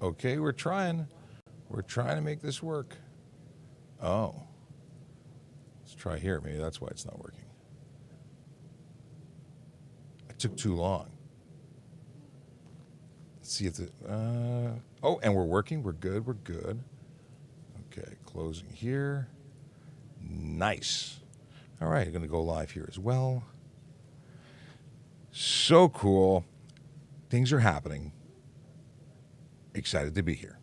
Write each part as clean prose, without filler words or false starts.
Okay, we're trying. We're trying to make this work. Oh. Let's try here. Maybe that's why it's not working. It took too long. Let's see if the... oh, and we're working. We're good. We're good. Okay, closing here. Nice. All right, I'm going to go live here as well. So cool. Things are happening. Excited to be here.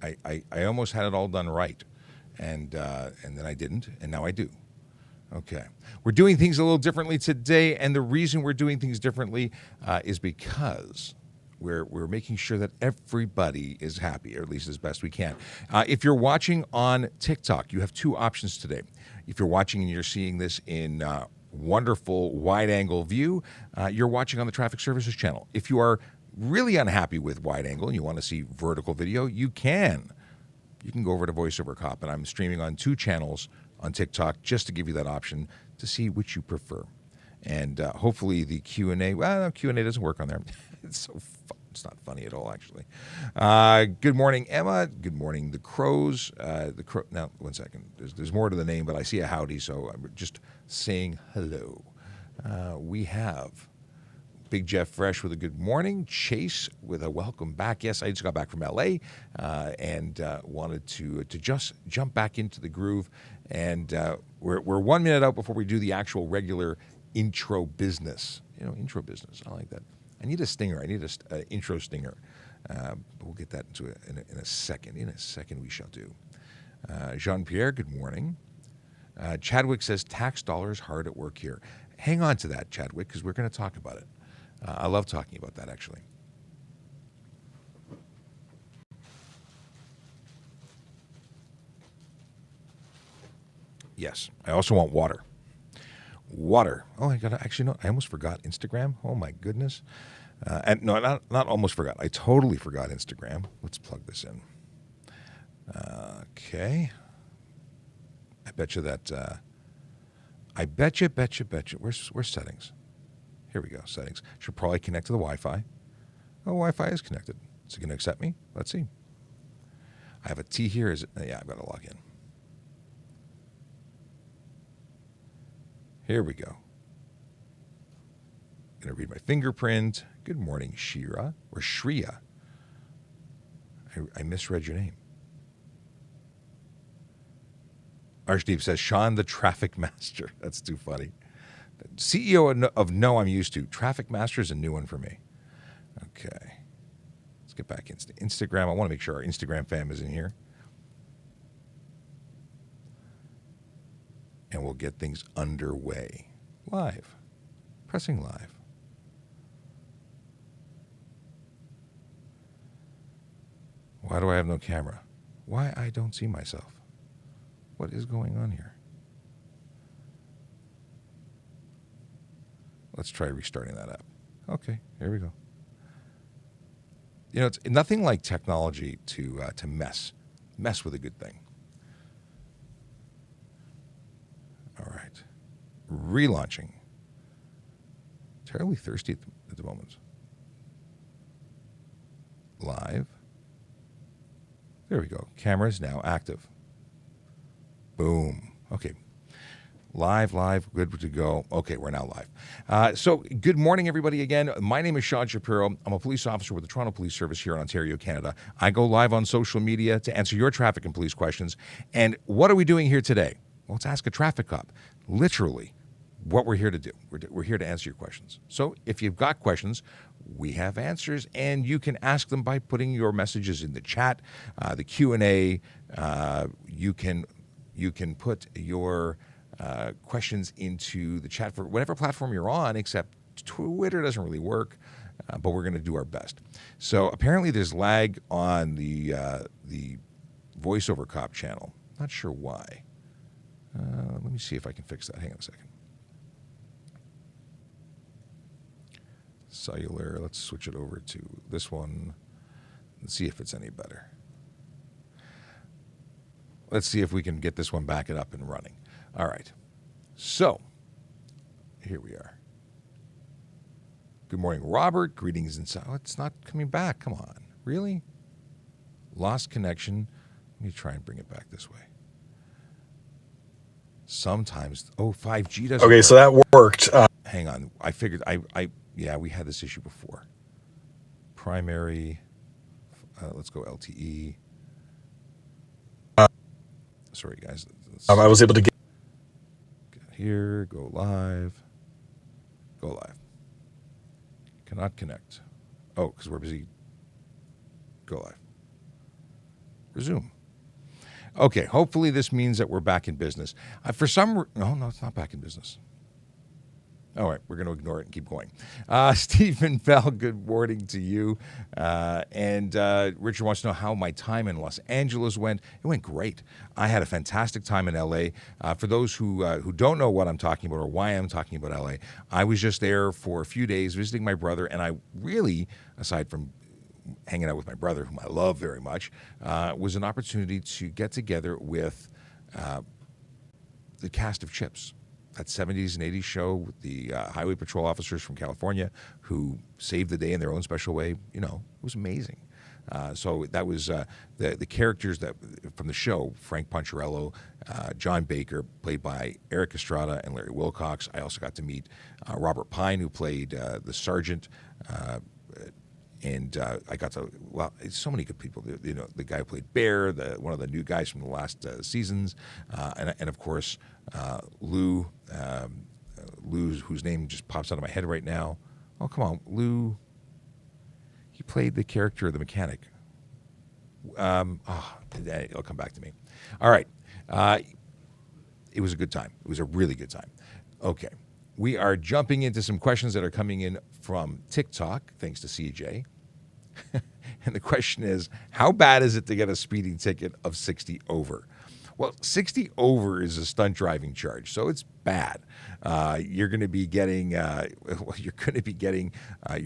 I almost had it all done right, and then I didn't, and now I do. Okay. We're doing things a little differently today, and the reason we're doing things differently is because we're making sure that everybody is happy, or at least as best we can. If you're watching on TikTok, you have two options today. If you're watching and you're seeing this in wonderful wide-angle view, you're watching on the Traffic Services channel. If you are really unhappy with wide angle and you want to see vertical video, you can go over to VoiceOver Cop, and I'm streaming on 2 channels on TikTok just to give you that option to see which you prefer. And hopefully the Q&A, well, no, Q&A doesn't work on there. It's so fun. It's not funny at all, actually. Good morning, Emma. Good morning, the Crows. Now, one second. There's more to the name, but I see a howdy, so I'm just saying hello. We have Big Jeff Fresh with a good morning. Chase with a welcome back. Yes, I just got back from LA and wanted to just jump back into the groove. And we're 1 minute out before we do the actual regular intro business. Intro business. I like that. I need a stinger. I need an intro stinger. But we'll get that into in a second. In a second, we shall do. Jean-Pierre, good morning. Chadwick says tax dollars hard at work here. Hang on to that, Chadwick, because we're going to talk about it. I love talking about that, actually. Yes, I also want water. Water. Oh, I almost forgot Instagram. Oh, my goodness. And no, not almost forgot. I totally forgot Instagram. Let's plug this in. Okay. I bet you that... I bet you. Where's settings? Here we go, settings. Should probably connect to the Wi-Fi. Oh, Wi-Fi is connected. Is it going to accept me? Let's see. I have a T here. Yeah, I've got to log in. Here we go. Going to read my fingerprint. Good morning, Shira, or Shriya. I misread your name. Arshdeep says, Sean the Traffic Master. That's too funny. CEO of No, I'm used to. Traffic Master is a new one for me. Okay. Let's get back into Instagram. I want to make sure our Instagram fam is in here. And we'll get things underway. Live. Pressing live. Why do I have no camera? Why I don't see myself? What is going on here? Let's try restarting that app. Okay, here we go. It's nothing like technology to mess with a good thing. All right, relaunching. Terribly thirsty at the moment. Live. There we go. Camera is now active. Boom. Okay. Live, good to go. Okay, we're now live. So good morning, everybody, again. My name is Sean Shapiro. I'm a police officer with the Toronto Police Service here in Ontario, Canada. I go live on social media to answer your traffic and police questions. And what are we doing here today? Well, let's ask a traffic cop. Literally, what we're here to do. We're here to answer your questions. So if you've got questions, we have answers, and you can ask them by putting your messages in the chat, the Q&A. You can put your questions into the chat for whatever platform you're on, except Twitter doesn't really work, but we're going to do our best. So apparently there's lag on the VoiceOver Cop channel. Not sure why. Let me see if I can fix that. Hang on a second. Cellular, let's switch it over to this one and see if it's any better. Let's see if we can get this one back up and running. All right. So, here we are. Good morning, Robert. Greetings and so. Oh, it's not coming back. Come on. Really? Lost connection. Let me try and bring it back this way. Sometimes, 5G doesn't work. Okay, so that worked. Hang on. I figured, yeah, we had this issue before. Primary, let's go LTE. Sorry, guys. I was able to get here, go live. Go live. Cannot connect. Oh, because we're busy. Go live. Resume. Okay, hopefully this means that we're back in business. No, it's not back in business. All right, we're going to ignore it and keep going. Stephen Bell, good morning to you. And Richard wants to know how my time in Los Angeles went. It went great. I had a fantastic time in L.A. For those who don't know what I'm talking about or why I'm talking about L.A., I was just there for a few days visiting my brother, and I really, aside from hanging out with my brother, whom I love very much, was an opportunity to get together with the cast of Chips, that 70s and 80s show with the highway patrol officers from California who saved the day in their own special way. You know, it was amazing. So that was the characters that from the show, Frank Poncherello, John Baker, played by Eric Estrada and Larry Wilcox. I also got to meet Robert Pine, who played the sergeant. And I got to, so many good people. You know, the guy who played Bear, one of the new guys from the last seasons, and of course, Lou, whose name just pops out of my head right now. Oh, come on, Lou. He played the character of the mechanic. It'll come back to me. All right. It was a good time. It was a really good time. Okay. We are jumping into some questions that are coming in from TikTok, thanks to CJ. And the question is, how bad is it to get a speeding ticket of 60 over? Well, 60 over is a stunt driving charge, so it's bad. You're going to be getting your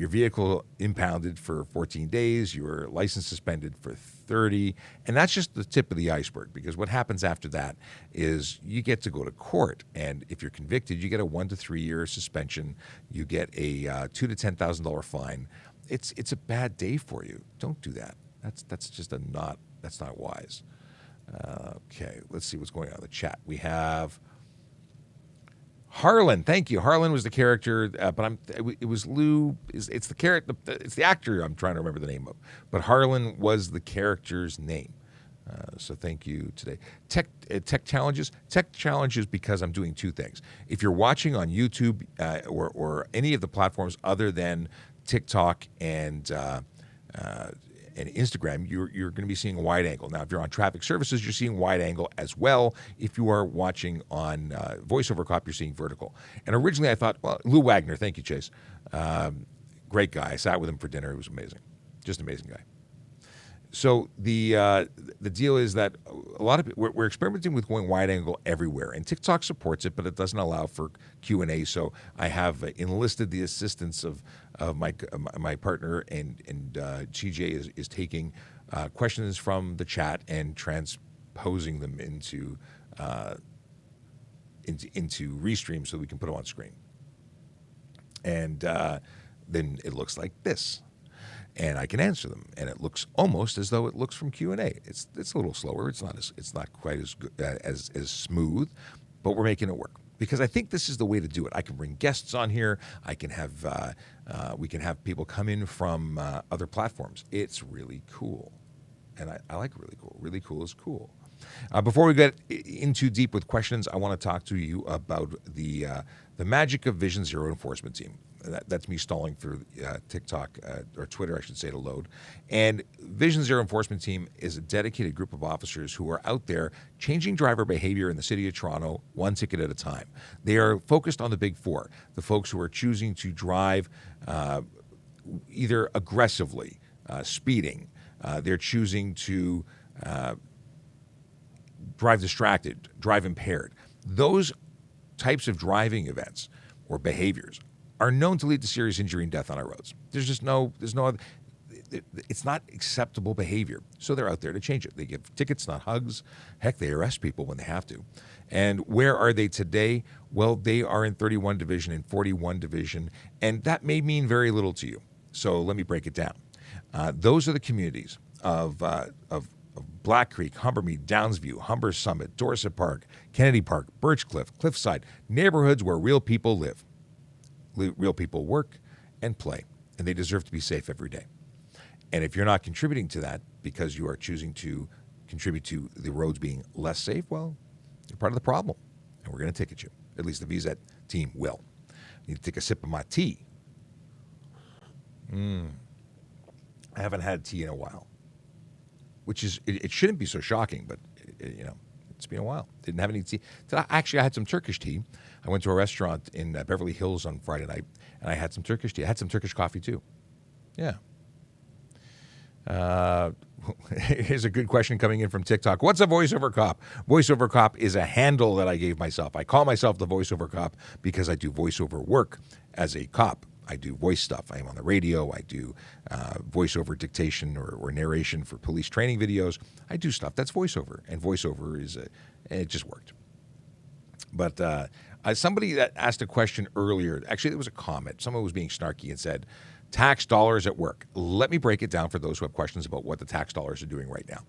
vehicle impounded for 14 days, your license suspended for 30, and that's just the tip of the iceberg, because what happens after that is you get to go to court, and if you're convicted, you get a 1 to 3 year suspension, you get a $2,000 to $10,000 fine. It's a bad day for you. Don't do that. That's just that's not wise. Okay, let's see what's going on in the chat. We have Harlan. Thank you. Harlan was the character, but it was Lou. It's the character. It's the actor I'm trying to remember the name of. But Harlan was the character's name. So thank you today. Tech challenges. Tech challenges because I'm doing two things. If you're watching on YouTube or any of the platforms other than TikTok and Instagram, you're going to be seeing a wide angle. Now, if you're on traffic services, you're seeing wide angle as well. If you are watching on VoiceOver Cop, you're seeing vertical. And originally I thought, well, Lou Wagner, thank you, Chase. Great guy. I sat with him for dinner. It was amazing. Just an amazing guy. So the deal is that a lot of we're experimenting with going wide angle everywhere, and TikTok supports it, but it doesn't allow for Q&A. So I have enlisted the assistance of my partner, and TJ is taking questions from the chat and transposing them into Restream so we can put them on screen. And then it looks like this. And I can answer them, and it looks almost as though it looks from Q&A. It's a little slower. It's not quite as good, as smooth, but we're making it work because I think this is the way to do it. I can bring guests on here. I can have we can have people come in from other platforms. It's really cool, and I like really cool. Really cool is cool. Before we get in too deep with questions, I want to talk to you about the magic of Vision Zero Enforcement Team. That's me stalling through TikTok or Twitter, I should say, to load. And Vision Zero Enforcement Team is a dedicated group of officers who are out there changing driver behavior in the city of Toronto, one ticket at a time. They are focused on the big four, the folks who are choosing to drive either aggressively, speeding. They're choosing to drive distracted, drive impaired. Those types of driving events or behaviors are known to lead to serious injury and death on our roads. There's no other, it's not acceptable behavior. So they're out there to change it. They give tickets, not hugs. Heck, they arrest people when they have to. And where are they today? Well, they are in 31 Division and 41 Division, and that may mean very little to you. So let me break it down. Those are the communities of Black Creek, Humbermead, Downsview, Humber Summit, Dorset Park, Kennedy Park, Birchcliff, Cliffside, neighborhoods where real people live, real people work and play, and they deserve to be safe every day. And if you're not contributing to that because you are choosing to contribute to the roads being less safe, well, you're part of the problem, and we're going to ticket you. At least the VZET team will. I need to take a sip of my tea. I haven't had tea in a while, which is, it shouldn't be so shocking, but, it's been a while. Didn't have any tea. Actually, I had some Turkish tea. I went to a restaurant in Beverly Hills on Friday night, and I had some Turkish tea. I had some Turkish coffee, too. Yeah. Here's a good question coming in from TikTok. What's a voiceover cop? Voiceover cop is a handle that I gave myself. I call myself the voiceover cop because I do voiceover work as a cop. I do voice stuff. I am on the radio. I do voiceover dictation or narration for police training videos. I do stuff. That's voiceover. And voiceover it just worked. But somebody that asked a question earlier, actually there was a comment. Someone was being snarky and said, tax dollars at work. Let me break it down for those who have questions about what the tax dollars are doing right now.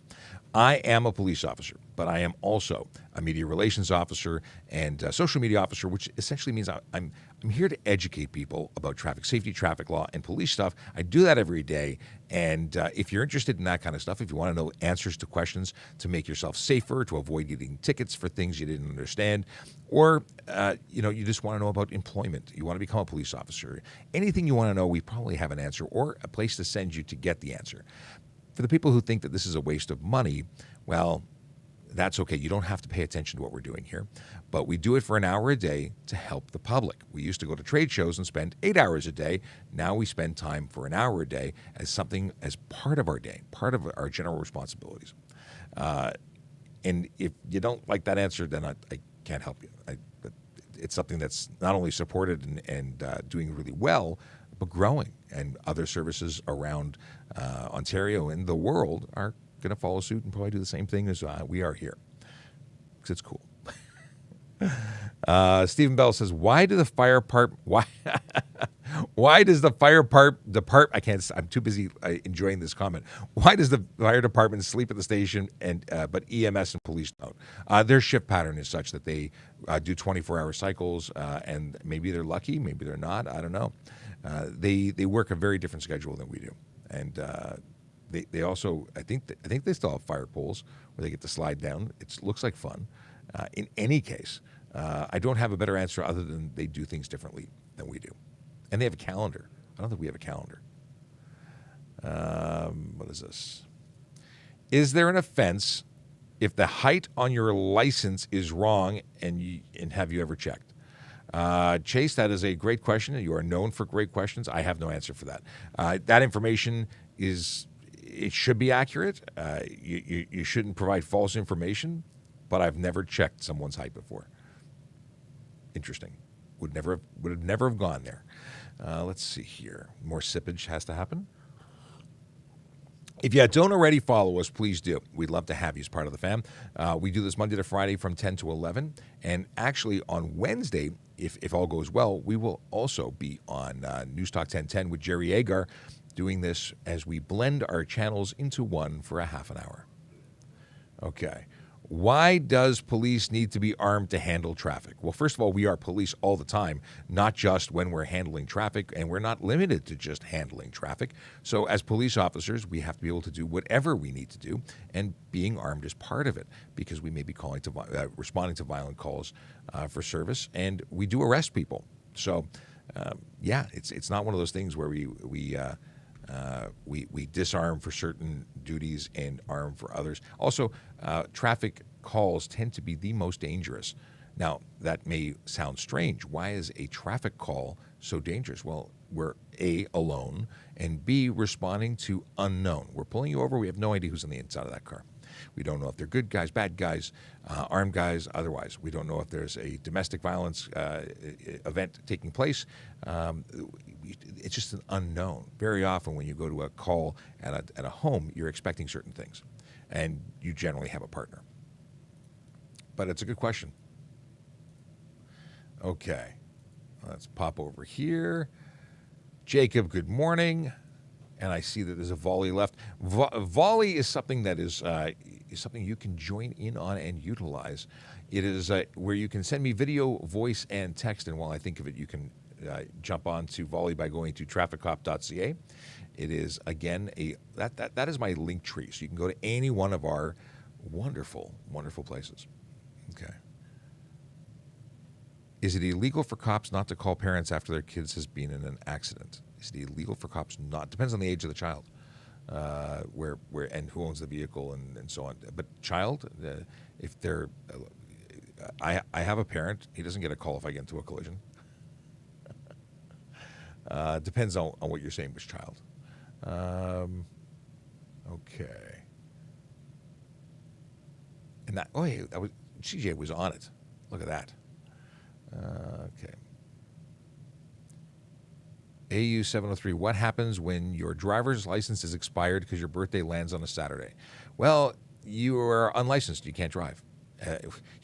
I am a police officer, but I am also a media relations officer and a social media officer, which essentially means I'm here to educate people about traffic safety, traffic law, and police stuff. I do that every day. And if you're interested in that kind of stuff, if you want to know answers to questions to make yourself safer, to avoid getting tickets for things you didn't understand, or you just want to know about employment, you want to become a police officer, anything you want to know, we probably have an answer or a place to send you to get the answer. For the people who think that this is a waste of money, well, that's okay. You don't have to pay attention to what we're doing here, but we do it for an hour a day to help the public. We used to go to trade shows and spend 8 hours a day. Now we spend time for an hour a day as part of our day, part of our general responsibilities. And if you don't like that answer, then I can't help you. It's something that's not only supported and doing really well, but growing. And other services around Ontario and the world are going to follow suit and probably do the same thing as we are here, because it's cool. Stephen Bell says, why does the fire department, I'm too busy enjoying this comment. Why does the fire department sleep at the station but EMS and police don't? Their shift pattern is such that they do 24-hour cycles, and maybe they're lucky, maybe they're not, I don't know. They work a very different schedule than we do. And they also, I think they still have fire poles where they get to slide down. It looks like fun. In any case, I don't have a better answer other than they do things differently than we do. And they have a calendar. I don't think we have a calendar. What is this? Is there an offense if the height on your license is wrong, and have you ever checked? Chase, that is a great question. You are known for great questions. I have no answer for that. That information it should be accurate. You shouldn't provide false information, but I've never checked someone's height before. Interesting. Would never have gone there. Let's see here. More sippage has to happen. If you don't already follow us, please do. We'd love to have you as part of the fam. We do this Monday to Friday from 10 to 11. And actually on Wednesday, if all goes well, we will also be on News Talk 1010 with Jerry Agar, doing this as we blend our channels into one for a half an hour. Okay. Why does police need to be armed to handle traffic? Well, first of all, we are police all the time, not just when we're handling traffic, and we're not limited to just handling traffic. So as police officers, we have to be able to do whatever we need to do, and being armed is part of it, because we may be responding to violent calls for service, and we do arrest people. So, it's not one of those things where we disarm for certain duties and arm for others. Also, traffic calls tend to be the most dangerous. Now, that may sound strange. Why is a traffic call so dangerous? Well, we're A, alone, and B, responding to unknown. We're pulling you over. We have no idea who's on the inside of that car. We don't know if they're good guys, bad guys, armed guys, otherwise. We don't know if there's a domestic violence event taking place. It's just an unknown. Very often when you go to a call at a home, you're expecting certain things, and you generally have a partner. But it's a good question. Okay, let's pop over here. Jacob, good morning. And I see that there's a volley left. Volley is something that is something you can join in on and utilize. It is where you can send me video, voice, and text. And while I think of it, you can jump on to Volley by going to trafficcop.ca. It is, again, that is my link tree. So you can go to any one of our wonderful, wonderful places. Okay. Is it illegal for cops not to call parents after their kids has been in an accident? Is it illegal for cops not? Depends on the age of the child, where and who owns the vehicle and so on. But child, if they're, I have a parent. He doesn't get a call if I get into a collision. Depends on what you're saying, which child. Okay. And that that was CJ was on it. Look at that. Okay. AU 703, what happens when your driver's license is expired because your birthday lands on a Saturday? Well, you are unlicensed. You can't drive.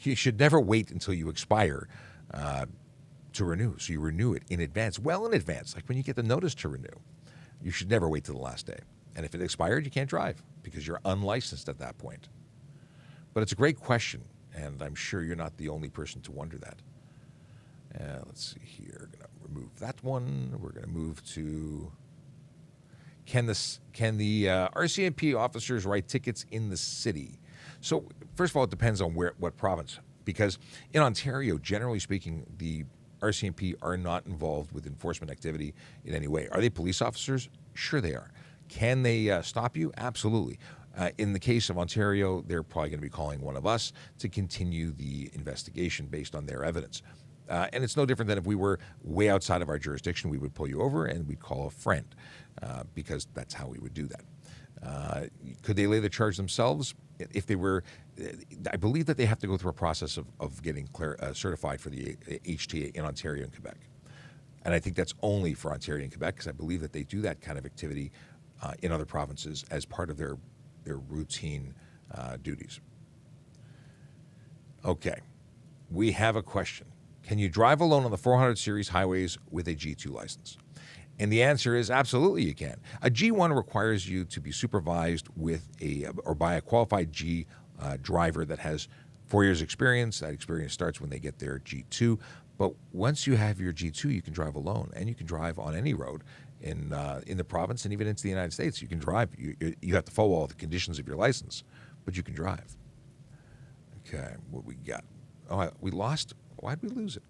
You should never wait until you expire to renew. So you renew it in advance, well in advance, like when you get the notice to renew. You should never wait till the last day. And if it expired, you can't drive because you're unlicensed at that point. But it's a great question, and I'm sure you're not the only person to wonder that. Let's see here. We're going to remove that one. We're going to move to, can the RCMP officers write tickets in the city? So first of all, it depends on what province. Because in Ontario, generally speaking, the RCMP are not involved with enforcement activity in any way. Are they police officers? Sure they are. Can they stop you? Absolutely. In the case of Ontario, they're probably going to be calling one of us to continue the investigation based on their evidence. And it's no different than if we were way outside of our jurisdiction, we would pull you over and we'd call a friend because that's how we would do that. Could they lay the charge themselves? If they were, I believe that they have to go through a process of getting certified for the HTA in Ontario and Quebec. And I think that's only for Ontario and Quebec because I believe that they do that kind of activity in other provinces as part of their routine duties. Okay, we have a question. Can you drive alone on the 400 series highways with a G2 license? And the answer is absolutely you can. A G1 requires you to be supervised with by a qualified G driver that has 4 years experience. That experience starts when they get their G2. But once you have your G2, you can drive alone, and you can drive on any road in the province and even into the United States. You can drive. You have to follow all the conditions of your license, but you can drive. Okay, what we got? Oh, we lost. Why did we lose it?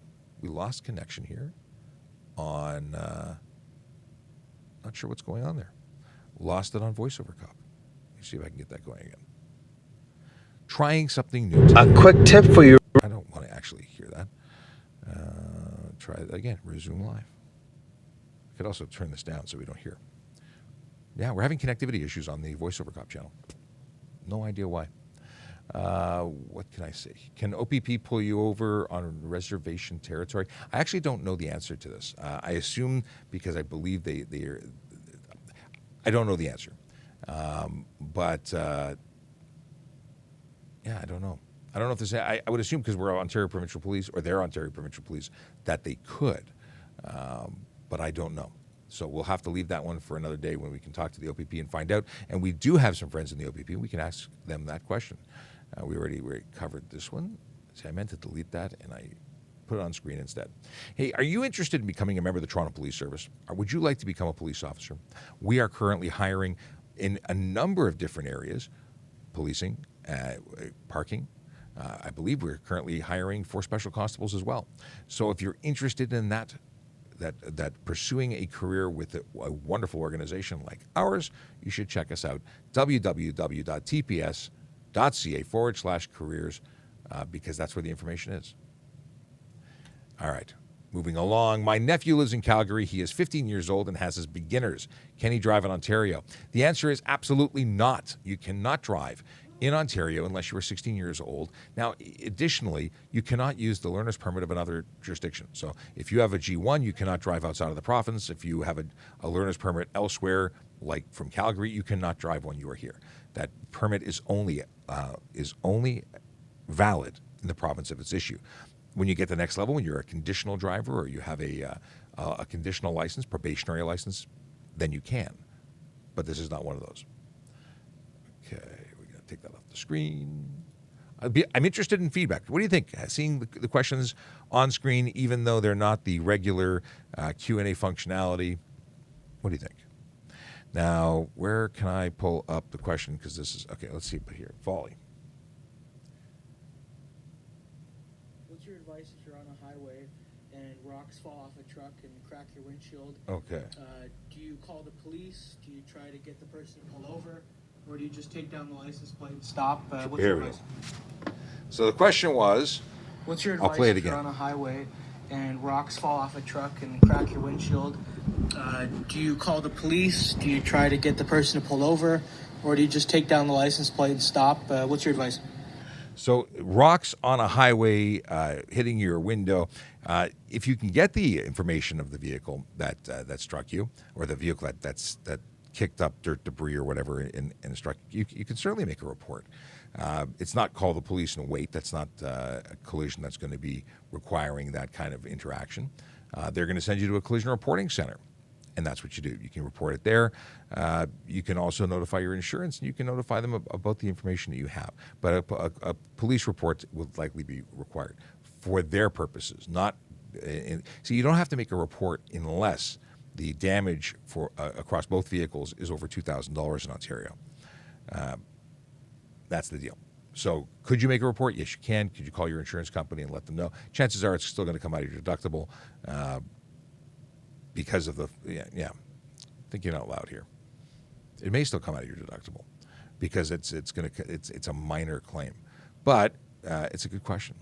We lost connection here on, not sure what's going on there. Lost it on VoiceOver Cop. Let me see if I can get that going again. Trying something new. A quick tip for you. I don't want to actually hear that. Try it again. Resume live. I could also turn this down so we don't hear. Yeah, we're having connectivity issues on the VoiceOver Cop channel. No idea why. What can I say? Can OPP pull you over on reservation territory? I actually don't know the answer to this. I assume because I believe they are. I don't know the answer, but yeah, I don't know. I don't know if this. I would assume because we're Ontario Provincial Police or they're Ontario Provincial Police that they could, but I don't know. So we'll have to leave that one for another day when we can talk to the OPP and find out. And we do have some friends in the OPP. We can ask them that question. We already covered this one. See, I meant to delete that, and I put it on screen instead. Hey, are you interested in becoming a member of the Toronto Police Service? Or would you like to become a police officer? We are currently hiring in a number of different areas, policing, parking. I believe we're currently hiring for special constables as well. So if you're interested in that pursuing a career with a wonderful organization like ours, you should check us out, www.tps.ca/careers, because that's where the information is. All right, moving along. My nephew lives in Calgary. He is 15 years old and has his beginners. Can he drive in Ontario? The answer is absolutely not. You cannot drive in Ontario unless you are 16 years old. Now, additionally, you cannot use the learner's permit of another jurisdiction. So if you have a G1, you cannot drive outside of the province. If you have a learner's permit elsewhere, like from Calgary, you cannot drive when you are here. That permit is only valid in the province of its issue. When you get to the next level, when you're a conditional driver or you have a conditional license, probationary license, then you can. but this is not one of those. Okay, we're going to take that off the screen. I'm interested in feedback. What do you think? Seeing the questions on screen, even though they're not the regular Q&A functionality, what do you think? Now, where can I pull up the question? Because this is, okay, let's see here. Volley. What's your advice if you're on a highway and rocks fall off a truck and crack your windshield? Okay. Do you call the police? Do you try to get the person to pull over? Or do you just take down the license plate and stop? What's your advice? So the question was, what's your I'll advice play it if again. you're on a highway and rocks fall off a truck and crack your windshield? Do you call the police? Do you try to get the person to pull over? Or do you just take down the license plate and stop? What's your advice? So rocks on a highway hitting your window. If you can get the information of the vehicle that struck you, or the vehicle that kicked up dirt, debris, or whatever, and struck you, you can certainly make a report. It's not call the police and wait. That's not a collision that's going to be requiring that kind of interaction. They're going to send you to a collision reporting center, and that's what you do. You can report it there. You can also notify your insurance, and you can notify them about the information that you have. But a police report will likely be required for their purposes. So you don't have to make a report unless the damage for across both vehicles is over $2,000 in Ontario. That's the deal. So could you make a report? Yes, you can. Could you call your insurance company and let them know? Chances are it's still going to come out of your deductible because of the, thinking out loud here. It may still come out of your deductible because it's a minor claim. But it's a good question.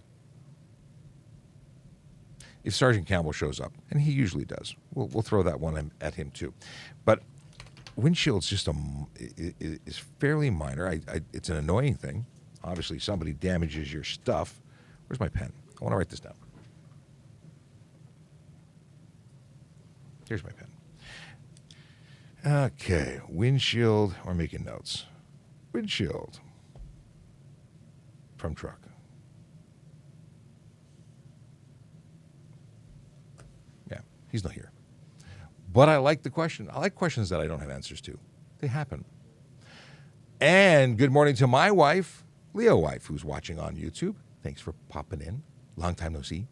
If Sergeant Campbell shows up, and he usually does, we'll throw that one at him too. But windshield's just is fairly minor. It's an annoying thing. Obviously, somebody damages your stuff. Where's my pen? I want to write this down. Here's my pen. Okay, windshield. We're making notes. Windshield from truck. Yeah, he's not here. But I like the question. I like questions that I don't have answers to. They happen. And good morning to my wife, Leo wife, who's watching on YouTube. Thanks for popping in. Long time no see.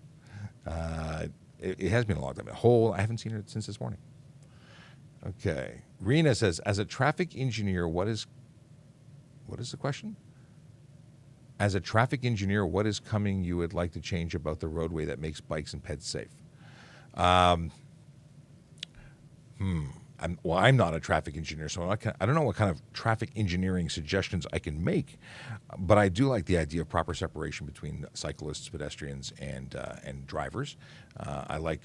It has been a long time. I haven't seen her since this morning. Okay. Rena says, as a traffic engineer, what is the question? As a traffic engineer, what is coming you would like to change about the roadway that makes bikes and pets safe? I'm not a traffic engineer, so I don't know what kind of traffic engineering suggestions I can make, but I do like the idea of proper separation between cyclists, pedestrians, and drivers. I like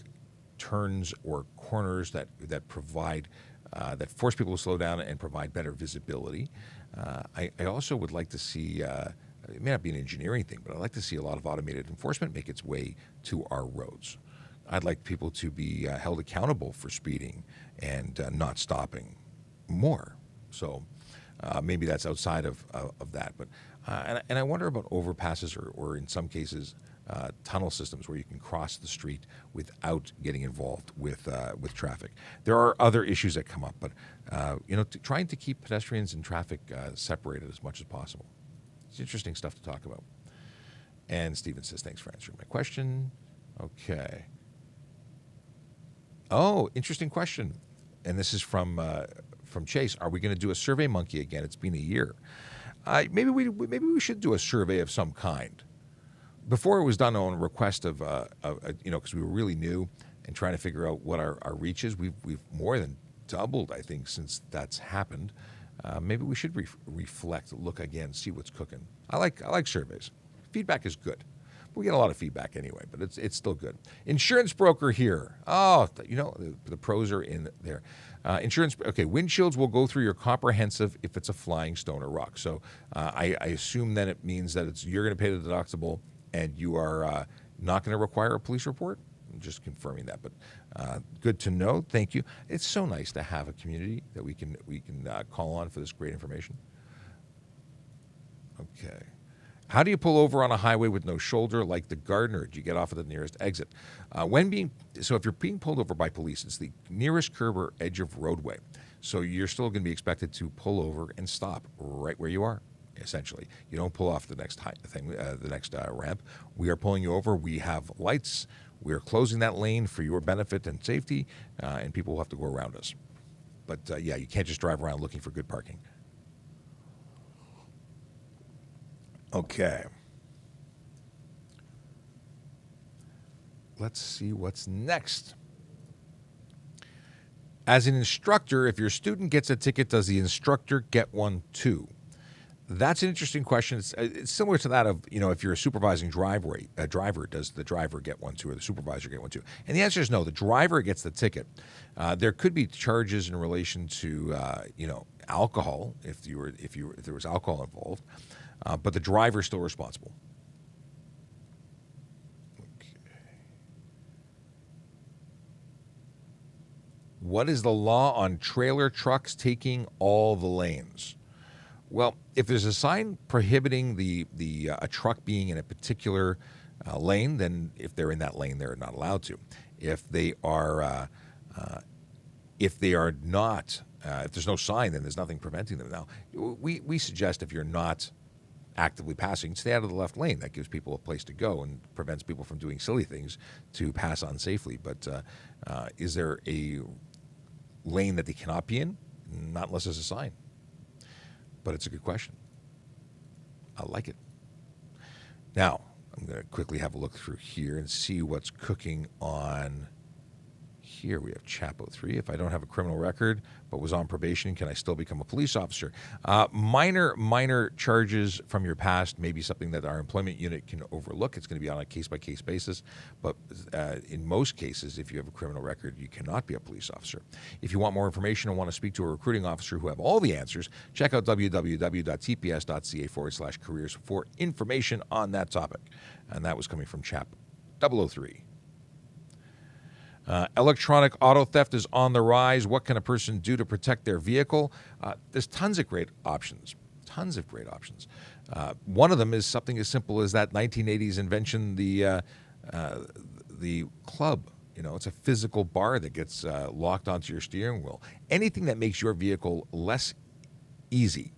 turns or corners that provide that force people to slow down and provide better visibility. I also would like to see. It may not be an engineering thing, but I'd like to see a lot of automated enforcement make its way to our roads. I'd like people to be held accountable for speeding and not stopping more. So maybe that's outside of that. But and I wonder about overpasses or in some cases tunnel systems where you can cross the street without getting involved with traffic. There are other issues that come up, but trying to keep pedestrians and traffic separated as much as possible. It's interesting stuff to talk about. And Stephen says, thanks for answering my question. Okay. Oh, interesting question. And this is from Chase. Are we going to do a Survey Monkey again? It's been a year. Maybe we should do a survey of some kind. Before it was done on request of because we were really new and trying to figure out what our reach is. We've more than doubled, I think, since that's happened. Maybe we should reflect, look again, see what's cooking. I like surveys. Feedback is good. We get a lot of feedback anyway, but it's still good. Insurance broker here. Oh, the pros are in there. Insurance. Okay, windshields will go through your comprehensive if it's a flying stone or rock. So I assume then it means that you're going to pay the deductible and you are not going to require a police report. I'm just confirming that, but good to know. Thank you. It's so nice to have a community that we can call on for this great information. Okay. How do you pull over on a highway with no shoulder like the gardener? Do you get off at the nearest exit? So if you're being pulled over by police, it's the nearest curb or edge of roadway. So you're still going to be expected to pull over and stop right where you are. Essentially, you don't pull off the next ramp. We are pulling you over. We have lights. We are closing that lane for your benefit and safety, and people will have to go around us. But yeah, you can't just drive around looking for good parking. Okay. Let's see what's next. As an instructor, if your student gets a ticket, does the instructor get one too? That's an interesting question. It's similar to that of, if you're a supervising driver, does the driver get one too, or the supervisor get one too? And the answer is no. The driver gets the ticket. There could be charges in relation to, alcohol if there was alcohol involved, but the driver is still responsible. Okay. What is the law on trailer trucks taking all the lanes? Well, if there's a sign prohibiting a truck being in a particular lane, then if they're in that lane, they're not allowed to. If they are not, if there's no sign, then there's nothing preventing them. Now, we suggest if you're not actively passing, stay out of the left lane. That gives people a place to go and prevents people from doing silly things to pass on safely. But is there a lane that they cannot be in? Not unless there's a sign. But it's a good question. I like it. Now, I'm going to quickly have a look through here and see what's cooking on here. We have Chapo 3. If I don't have a criminal record but was on probation, can I still become a police officer? Minor charges from your past may be something that our employment unit can overlook. It's going to be on a case-by-case basis. But in most cases, if you have a criminal record, you cannot be a police officer. If you want more information and want to speak to a recruiting officer who have all the answers, check out www.tps.ca/careers for information on that topic. And that was coming from Chap 003. Electronic auto theft is on the rise. What can a person do to protect their vehicle? There's tons of great options. One of them is something as simple as that 1980s invention, the club. It's a physical bar that gets locked onto your steering wheel. Anything that makes your vehicle less easy,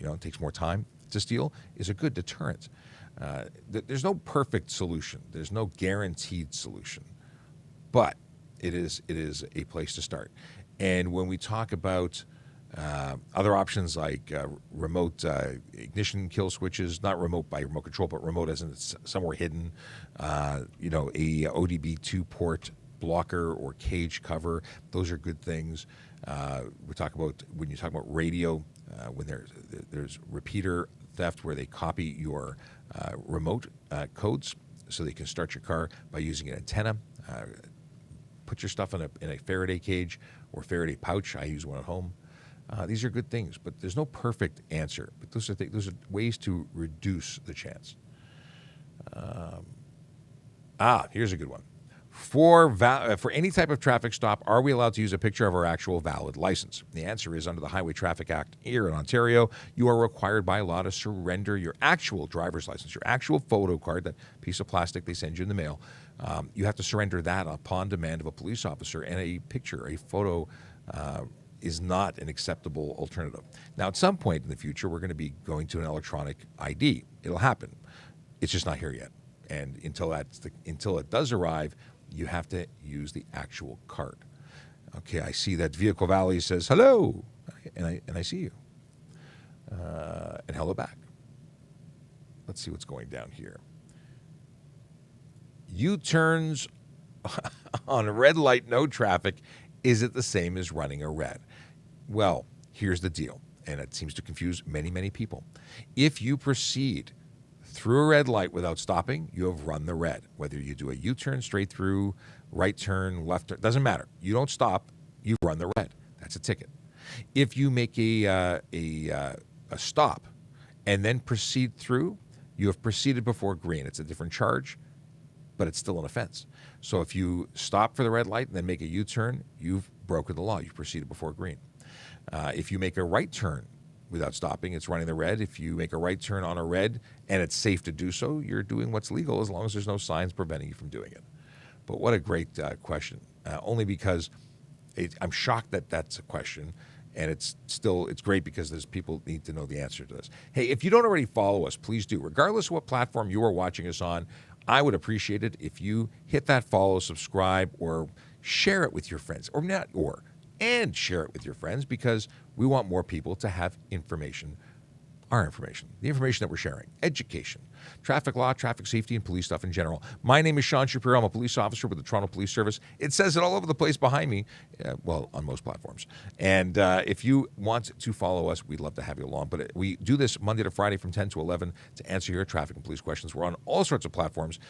it takes more time to steal, is a good deterrent. There's no perfect solution. There's no guaranteed solution. But it is a place to start. And when we talk about other options like remote ignition kill switches, not remote by remote control, but remote as in it's somewhere hidden, a ODB2 port blocker or cage cover, those are good things. We talk about, when you talk about radio, when there's repeater theft where they copy your remote codes so they can start your car by using an antenna. Put your stuff in a Faraday cage or Faraday pouch. I use one at home. These are good things, but there's no perfect answer. But those are ways to reduce the chance. Here's a good one. For any type of traffic stop, are we allowed to use a picture of our actual valid license? The answer is, under the Highway Traffic Act here in Ontario, you are required by law to surrender your actual driver's license, your actual photo card, that piece of plastic they send you in the mail. You have to surrender that upon demand of a police officer, and a picture, a photo, is not an acceptable alternative. Now, at some point in the future, we're going to be going to an electronic ID. It'll happen. It's just not here yet. And until it does arrive, you have to use the actual card. Okay, I see that Vehicle Valley says hello, and I see you, and hello back. Let's see what's going down here. U-turns on red light, no traffic. Is it the same as running a red? Well, here's the deal, and it seems to confuse many, many people. If you proceed through a red light without stopping, you have run the red. Whether you do a U-turn, straight through, right turn, left turn, doesn't matter. You don't stop, you've run the red. That's a ticket. If you make a stop and then proceed through, you have proceeded before green. It's a different charge, but it's still an offense. So if you stop for the red light and then make a U-turn, you've broken the law. You've proceeded before green. If you make a right turn without stopping, it's running the red. If you make a right turn on a red and it's safe to do so, you're doing what's legal as long as there's no signs preventing you from doing it. But what a great question. Only because I'm shocked that that's a question. And it's great because there's people need to know the answer to this. Hey, if you don't already follow us, please do. Regardless of what platform you are watching us on, I would appreciate it if you hit that follow, subscribe, or share it with your friends. And share it with your friends, because we want more people to have information, our information, the information that we're sharing, education, traffic law, traffic safety, and police stuff in general. My name is Sean Shapiro. I'm a police officer with the Toronto Police Service. It says it all over the place behind me, on most platforms. And if you want to follow us, we'd love to have you along. But we do this Monday to Friday from 10 to 11 to answer your traffic and police questions. We're on all sorts of platforms.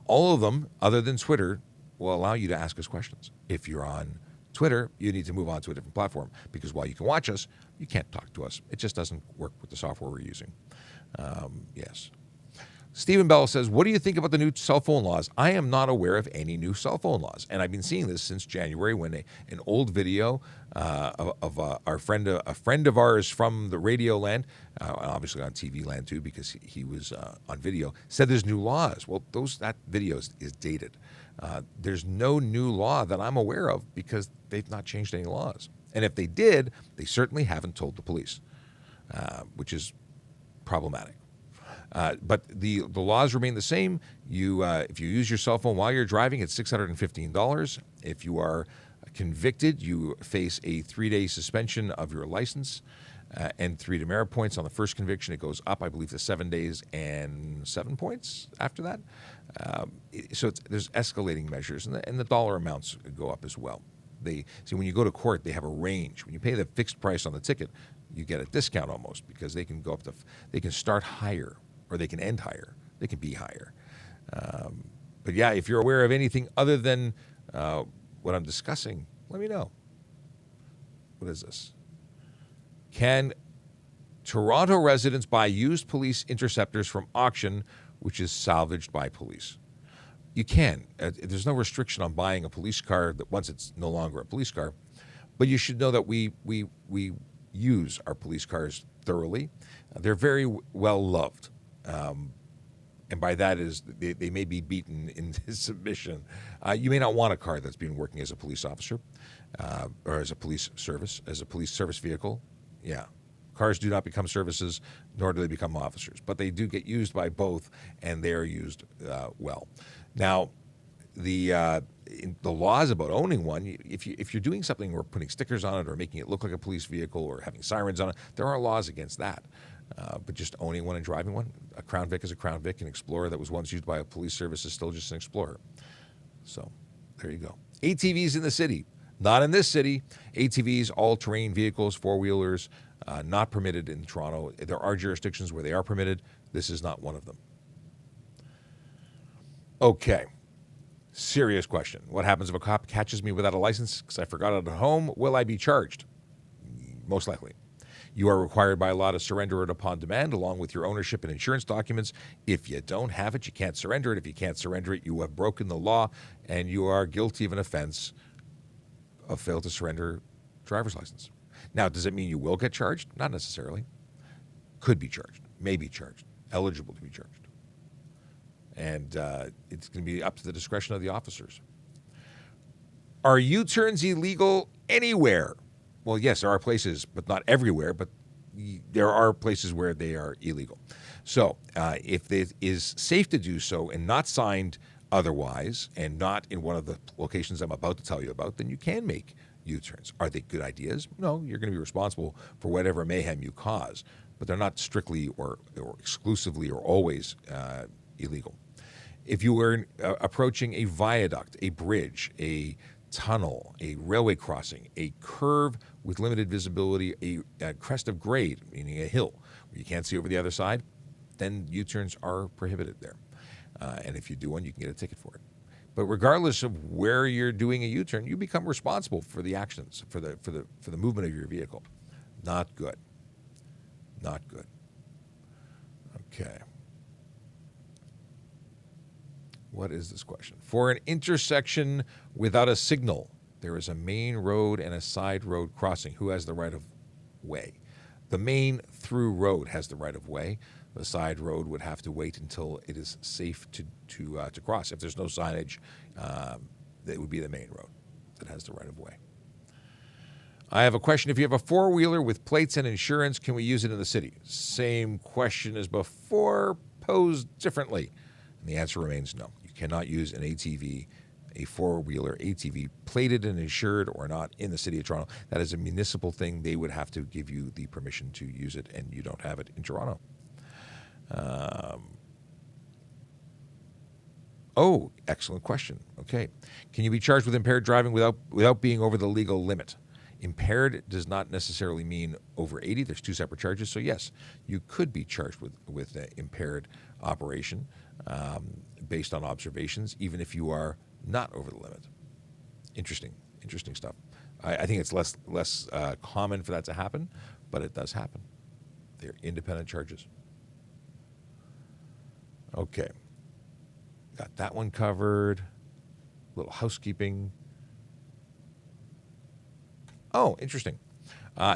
All of them, other than Twitter, will allow you to ask us questions. If you're on Twitter, you need to move on to a different platform, because while you can watch us, you can't talk to us. It just doesn't work with the software we're using. Yes. Stephen Bell says, what do you think about the new cell phone laws? I am not aware of any new cell phone laws. And I've been seeing this since January, when an old video of a friend of ours from the radio land, obviously on TV land too, because he was on video, said there's new laws. Well, that video is dated. There's no new law that I'm aware of, because they've not changed any laws. And if they did, they certainly haven't told the police, which is problematic. But the laws remain the same. If you use your cell phone while you're driving, it's $615. If you are convicted, you face a 3-day suspension of your license and 3 demerit points. On the first conviction, it goes up, I believe, to 7 days and 7 points after that. So there's escalating measures, and the dollar amounts go up as well. When you go to court, they have a range. When you pay the fixed price on the ticket, you get a discount almost, because they can start higher, or they can end higher. They can be higher. But yeah, if you're aware of anything other than what I'm discussing, let me know. What is this? Can Toronto residents buy used police interceptors from auction, which is salvaged by police? You can. There's no restriction on buying a police car that once it's no longer a police car. But you should know that we use our police cars thoroughly. They're very well loved. And by that is they may be beaten into submission. You may not want a car that's been working as a police officer or as a police service vehicle. Yeah. Cars do not become services, nor do they become officers. But they do get used by both, and they are used well. Now, the laws about owning one, if you're doing something or putting stickers on it or making it look like a police vehicle or having sirens on it, there are laws against that. But just owning one and driving one, a Crown Vic is a Crown Vic. An Explorer that was once used by a police service is still just an Explorer. So there you go. ATVs in the city. Not in this city. ATVs, all-terrain vehicles, four-wheelers, not permitted in Toronto. There are jurisdictions where they are permitted. This is not one of them. Okay. Serious question. What happens if a cop catches me without a license because I forgot it at home? Will I be charged? Most likely. You are required by law to surrender it upon demand, along with your ownership and insurance documents. If you don't have it, you can't surrender it. If you can't surrender it, you have broken the law, and you are guilty of an offense of failed to surrender driver's license. Now, does it mean you will get charged? Not necessarily. Could be charged, may be charged, eligible to be charged. And it's going to be up to the discretion of the officers. Are U-turns illegal anywhere? Well, yes, there are places, but not everywhere, but there are places where they are illegal. So if it is safe to do so and not signed otherwise and not in one of the locations I'm about to tell you about, then you can make U-turns. Are they good ideas? No, you're going to be responsible for whatever mayhem you cause, but they're not strictly or exclusively or always illegal. If you were approaching a viaduct, a bridge, a tunnel, a railway crossing, a curve with limited visibility, a crest of grade, meaning a hill where you can't see over the other side, then U-turns are prohibited there. And if you do one, you can get a ticket for it. But regardless of where you're doing a U-turn, you become responsible for the actions, for the movement of your vehicle. Not good. Not good. Okay. What is this question? For an intersection without a signal, there is a main road and a side road crossing. Who has the right of way? The main through road has the right of way. The side road would have to wait until it is safe to cross. If there's no signage, it would be the main road that has the right of way. I have a question. If you have a four-wheeler with plates and insurance, can we use it in the city? Same question as before, posed differently. And the answer remains no. You cannot use an ATV, a four-wheeler ATV, plated and insured or not, in the city of Toronto. That is a municipal thing. They would have to give you the permission to use it, and you don't have it in Toronto. Oh, excellent question. Okay. Can you be charged with impaired driving without being over the legal limit? Impaired does not necessarily mean over 80. There's two separate charges. So yes, you could be charged with impaired operation based on observations, even if you are not over the limit. Interesting stuff. I think it's less common for that to happen, but it does happen. They're independent charges. Okay. Got that one covered. A little housekeeping. Oh, interesting.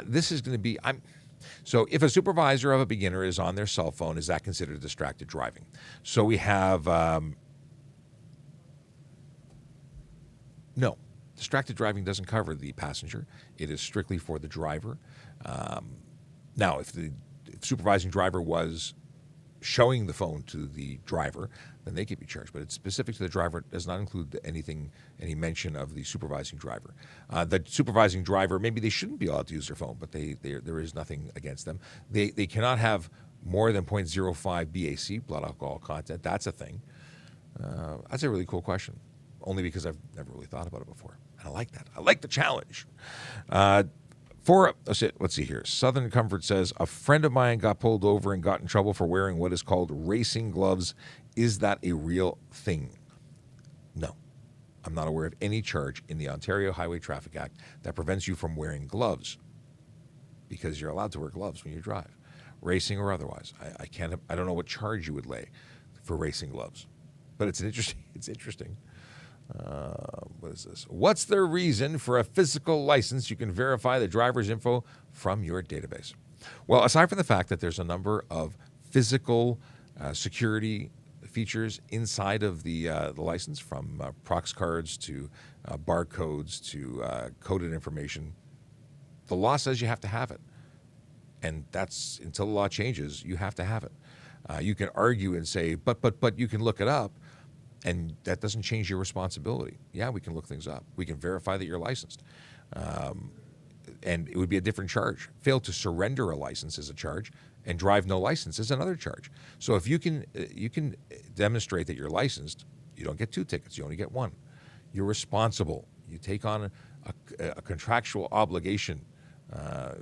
This is going to be, so if a supervisor of a beginner is on their cell phone, is that considered distracted driving? So we have, no, distracted driving doesn't cover the passenger. It is strictly for the driver. Now, if the supervising driver was showing the phone to the driver, then they could be charged. But it's specific to the driver. It does not include any mention of the supervising driver. The supervising driver, maybe they shouldn't be allowed to use their phone, but there is nothing against them. They cannot have more than 0.05 BAC, blood alcohol content. That's a thing. That's a really cool question, only because I've never really thought about it before. And I like that. I like the challenge. Let's see here. Southern Comfort says, a friend of mine got pulled over and got in trouble for wearing what is called racing gloves. Is that a real thing? No. I'm not aware of any charge in the Ontario Highway Traffic Act that prevents you from wearing gloves, because you're allowed to wear gloves when you drive, racing or otherwise. I don't know what charge you would lay for racing gloves, but it's interesting. What is this? What's the reason for a physical license? You can verify the driver's info from your database. Well, aside from the fact that there's a number of physical security features inside of the license, from prox cards to barcodes to coded information, the law says you have to have it. And that's, until the law changes, you have to have it. You can argue and say, but you can look it up. And that doesn't change your responsibility. Yeah, we can look things up. We can verify that you're licensed. And it would be a different charge. Fail to surrender a license is a charge, and drive no license is another charge. So if you can demonstrate that you're licensed, you don't get 2 tickets. You only get 1. You're responsible. You take on a contractual obligation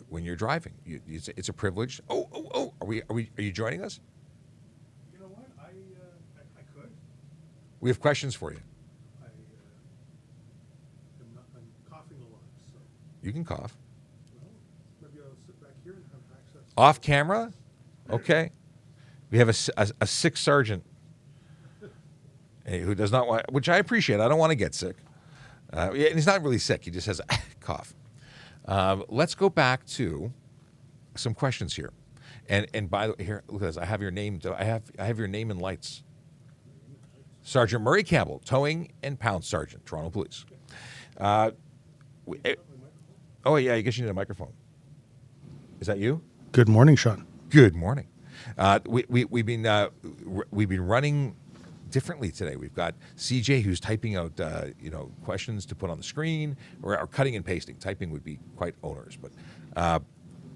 when you're driving. It's a privilege. Oh! Are you joining us? We have questions for you. I'm coughing a lot, so. You can cough. Well, maybe I'll sit back here and have access. Off camera? Okay. We have a sick sergeant who does not want, which I appreciate. I don't want to get sick. And he's not really sick. He just has a cough. Let's go back to some questions here. And by the way, here, look at this. I have your name. I have your name and lights. Sergeant Murray Campbell, Towing and Pound Sergeant, Toronto Police. Oh, yeah, I guess you need a microphone. Is that you? Good morning, Sean. Good morning. We've been running differently today. We've got CJ who's typing out questions to put on the screen, or cutting and pasting. Typing would be quite onerous. But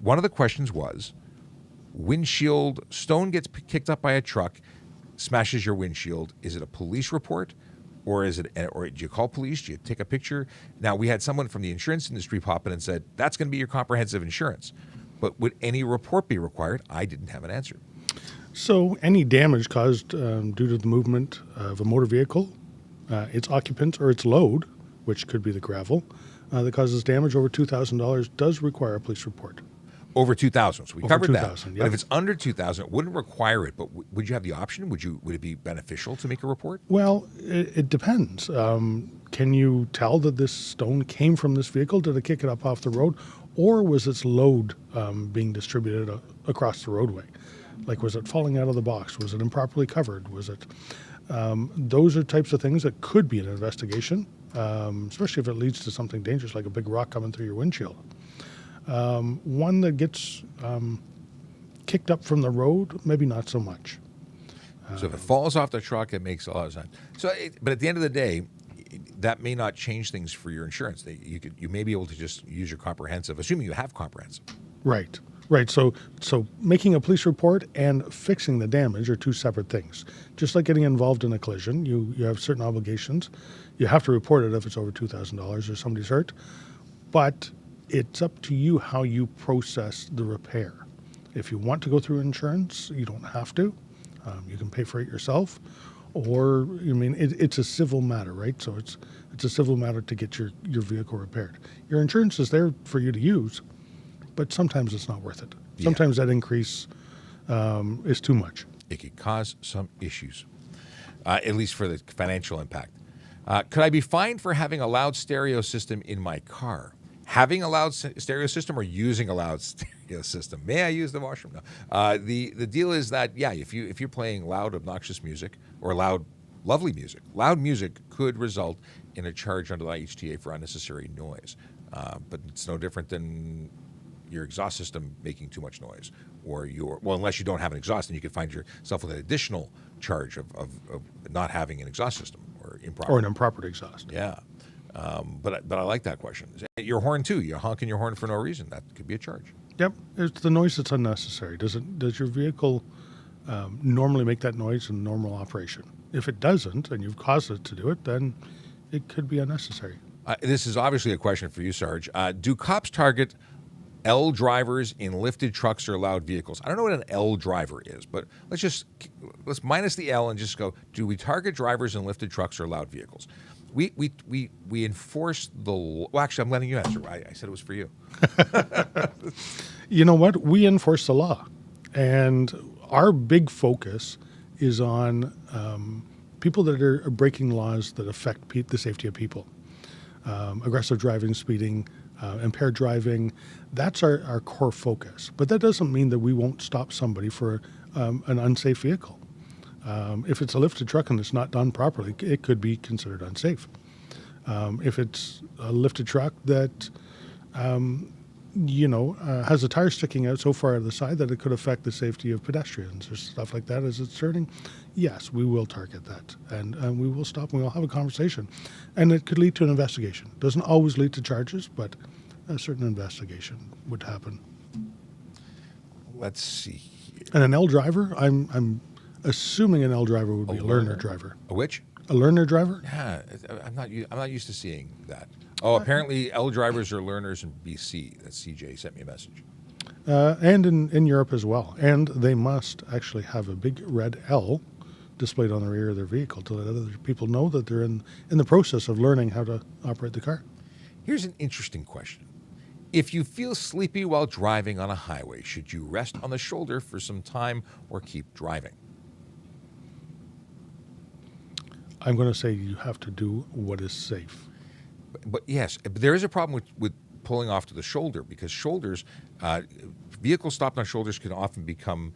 one of the questions was, windshield, stone gets kicked up by a truck, smashes your windshield. Is it a police report, or do you call police? Do you take a picture? Now, we had someone from the insurance industry pop in and said, that's going to be your comprehensive insurance. But would any report be required? I didn't have an answer. So any damage caused due to the movement of a motor vehicle, its occupant or its load, which could be the gravel, that causes damage over $2,000 does require a police report. Over 2,000. So we covered that. 2,000, But yep. if it's under 2,000, it wouldn't require it. But would you have the option? Would it be beneficial to make a report? Well, it depends. Can you tell that this stone came from this vehicle? Did it kick it up off the road? Or was its load being distributed across the roadway? Like, was it falling out of the box? Was it improperly covered? Was it? Those are types of things that could be an investigation, especially if it leads to something dangerous, like a big rock coming through your windshield. One that gets kicked up from the road, maybe not so much. So if it falls off the truck, it makes a lot of sense. But at the end of the day, that may not change things for your insurance. You may be able to just use your comprehensive, assuming you have comprehensive. Right. Right. So making a police report and fixing the damage are two separate things. Just like getting involved in a collision, you have certain obligations. You have to report it if it's over $2,000 or somebody's hurt. But it's up to you how you process the repair. If you want to go through insurance, you don't have to. You can pay for it yourself. Or, it's a civil matter, right? So it's a civil matter to get your vehicle repaired. Your insurance is there for you to use, but sometimes it's not worth it. Yeah. Sometimes that increase is too much. It could cause some issues, at least for the financial impact. Could I be fined for having a loud stereo system in my car? Having a loud stereo system or using a loud stereo system? May I use the washroom? No. The deal is that, if you're playing loud, obnoxious music or loud, lovely music, loud music could result in a charge under the IHTA for unnecessary noise. But it's no different than your exhaust system making too much noise, or unless you don't have an exhaust, then you could find yourself with an additional charge of not having an exhaust system or improper. Or an improper exhaust. Yeah. But I like that question. Your horn too. You're honking your horn for no reason. That could be a charge. Yep, it's the noise that's unnecessary. Does your vehicle normally make that noise in normal operation? If it doesn't, and you've caused it to do it, then it could be unnecessary. This is obviously a question for you, Sarge. Do cops target L drivers in lifted trucks or loud vehicles? I don't know what an L driver is, but let's minus the L and just go. Do we target drivers in lifted trucks or loud vehicles? We enforce the law. Well, actually, I'm letting you answer. I said it was for you. You know what? We enforce the law. And our big focus is on people that are breaking laws that affect the safety of people. Aggressive driving, speeding, impaired driving, that's our core focus. But that doesn't mean that we won't stop somebody for an unsafe vehicle. If it's a lifted truck and it's not done properly, it could be considered unsafe. If it's a lifted truck that, has a tire sticking out so far to the side that it could affect the safety of pedestrians or stuff like that as it's turning, yes, we will target that. And we will stop and we'll have a conversation. And it could lead to an investigation. Doesn't always lead to charges, but a certain investigation would happen. Let's see. And an L driver, I'm assuming an L driver would be a learner driver. A which? A learner driver? Yeah, I'm not used to seeing that. Oh, apparently L drivers are learners in BC. That CJ sent me a message. And in Europe as well. And they must actually have a big red L displayed on the rear of their vehicle to let other people know that they're in the process of learning how to operate the car. Here's an interesting question. If you feel sleepy while driving on a highway, should you rest on the shoulder for some time or keep driving? I'm going to say you have to do what is safe. But yes, there is a problem with pulling off to the shoulder because vehicles stopped on shoulders can often become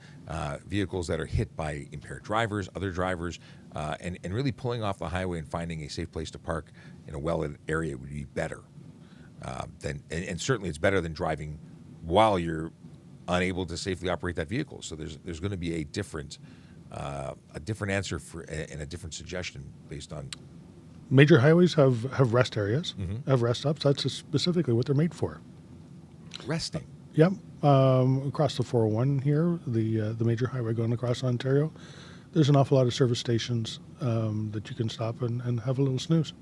vehicles that are hit by impaired drivers, other drivers, and really pulling off the highway and finding a safe place to park in a well-lit area would be better. And certainly it's better than driving while you're unable to safely operate that vehicle. So there's going to be a different answer and a different suggestion based on. Major highways have rest areas, have rest stops. That's specifically what they're made for. Resting. Yep. Across the 401 here, the major highway going across Ontario, there's an awful lot of service stations that you can stop and have a little snooze.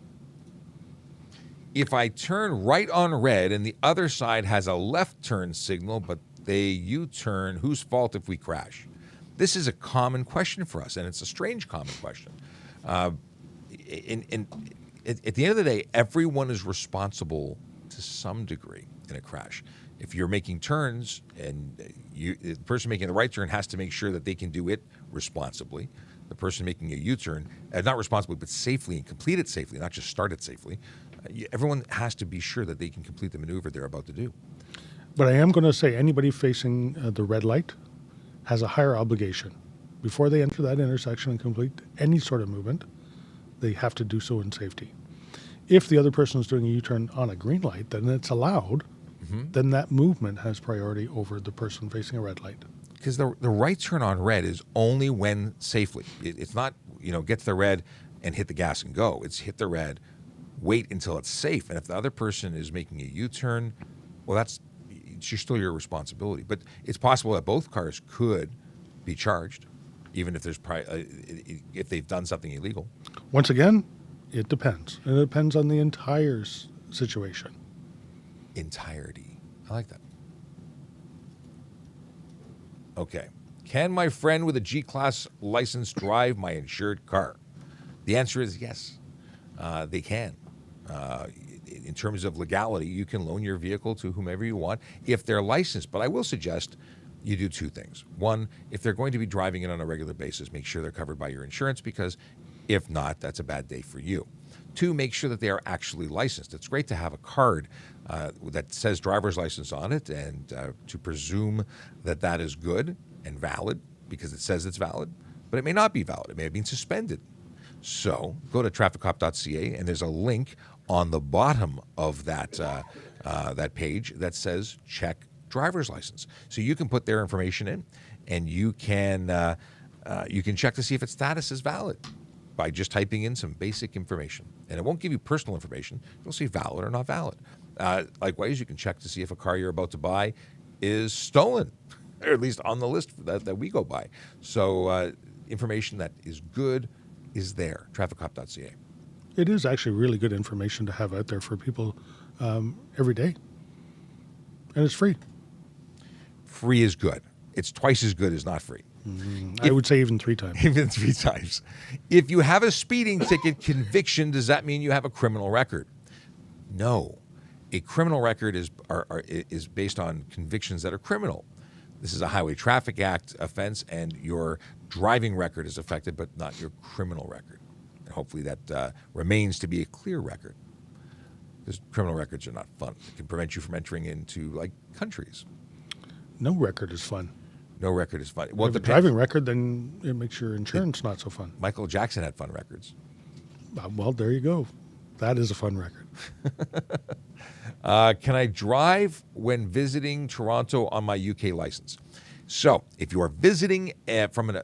If I turn right on red and the other side has a left turn signal, but they U-turn, whose fault if we crash? This is a common question for us, and it's a strange common question. At the end of the day, everyone is responsible to some degree in a crash. If you're making turns and the person making the right turn has to make sure that they can do it responsibly. The person making a U-turn, not responsibly, but safely and complete it safely, not just start it safely. Everyone has to be sure that they can complete the maneuver they're about to do. But I am going to say anybody facing the red light has a higher obligation. Before they enter that intersection and complete any sort of movement, they have to do so in safety. If the other person is doing a U-turn on a green light, then it's allowed, then that movement has priority over the person facing a red light. Because the right turn on red is only when safely. It's not, get to the red and hit the gas and go. It's hit the red, wait until it's safe. And if the other person is making a U-turn, well, it's still your responsibility. But it's possible that both cars could be charged, even if there's if they've done something illegal. Once again, it depends. And it depends on the entire situation. Entirety. I like that. Okay. Can my friend with a G-Class license drive my insured car? The answer is yes. They can. In terms of legality, you can loan your vehicle to whomever you want if they're licensed. But I will suggest you do two things. One, if they're going to be driving it on a regular basis, make sure they're covered by your insurance, because if not, that's a bad day for you. Two, make sure that they are actually licensed. It's great to have a card that says driver's license on it, and to presume that that is good and valid because it says it's valid, but it may not be valid. It may have been suspended. So go to trafficcop.ca, and there's a link on the bottom of that that page that says check driver's license. So you can put their information in, and you can check to see if its status is valid by just typing in some basic information. And it won't give you personal information. It'll say valid or not valid. Likewise, you can check to see if a car you're about to buy is stolen, or at least on the list that we go by. So information that is good is there, trafficcop.ca. It is actually really good information to have out there for people every day. And it's free. Free is good. It's twice as good as not free. I would say even 3 times. Even 3 times. If you have a speeding ticket conviction, does that mean you have a criminal record? No. A criminal record is based on convictions that are criminal. This is a Highway Traffic Act offense, and your driving record is affected, but not your criminal record. And hopefully that remains to be a clear record, because criminal records are not fun. It can prevent you from entering into countries. No record is fun. No record is fun. Well, if you have a driving record, then it makes your insurance not so fun. Michael Jackson had fun records. Well, there you go. That is a fun record. Can I drive when visiting Toronto on my UK license? So, if you are visiting from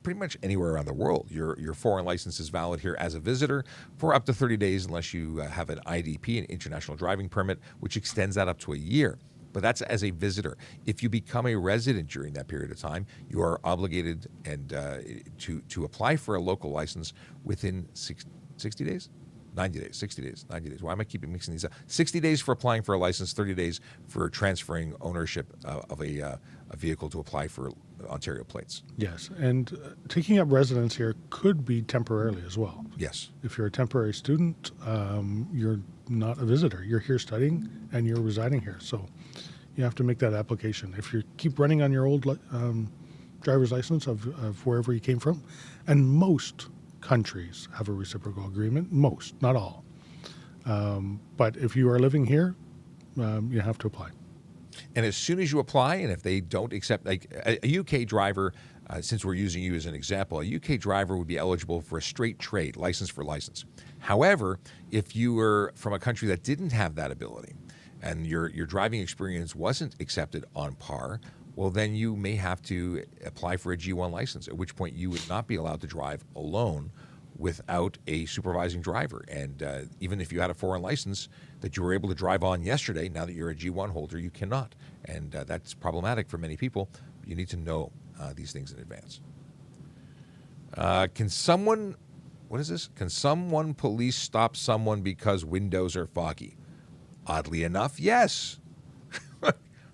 pretty much anywhere around the world, your foreign license is valid here as a visitor for up to 30 days, unless you have an IDP, an international driving permit, which extends that up to a year. But that's as a visitor. If you become a resident during that period of time, you are obligated to apply for a local license within 60 days? 90 days, 60 days, 90 days. Why am I keeping mixing these up? 60 days for applying for a license, 30 days for transferring ownership of a vehicle to apply for Ontario plates. Yes, and taking up residence here could be temporarily as well. Yes. If you're a temporary student, you're not a visitor. You're here studying, and you're residing here. So you have to make that application. If you keep running on your old driver's license of wherever you came from, and most countries have a reciprocal agreement, most, not all. But if you are living here, you have to apply. And as soon as you apply, and if they don't accept, a UK driver, since we're using you as an example, a UK driver would be eligible for a straight trade, license for license. However, if you were from a country that didn't have that ability, and your driving experience wasn't accepted on par, well, then you may have to apply for a G1 license, at which point you would not be allowed to drive alone without a supervising driver. And even if you had a foreign license that you were able to drive on yesterday, now that you're a G1 holder, you cannot. And that's problematic for many people. You need to know these things in advance. Can someone police stop someone because windows are foggy? Oddly enough, yes.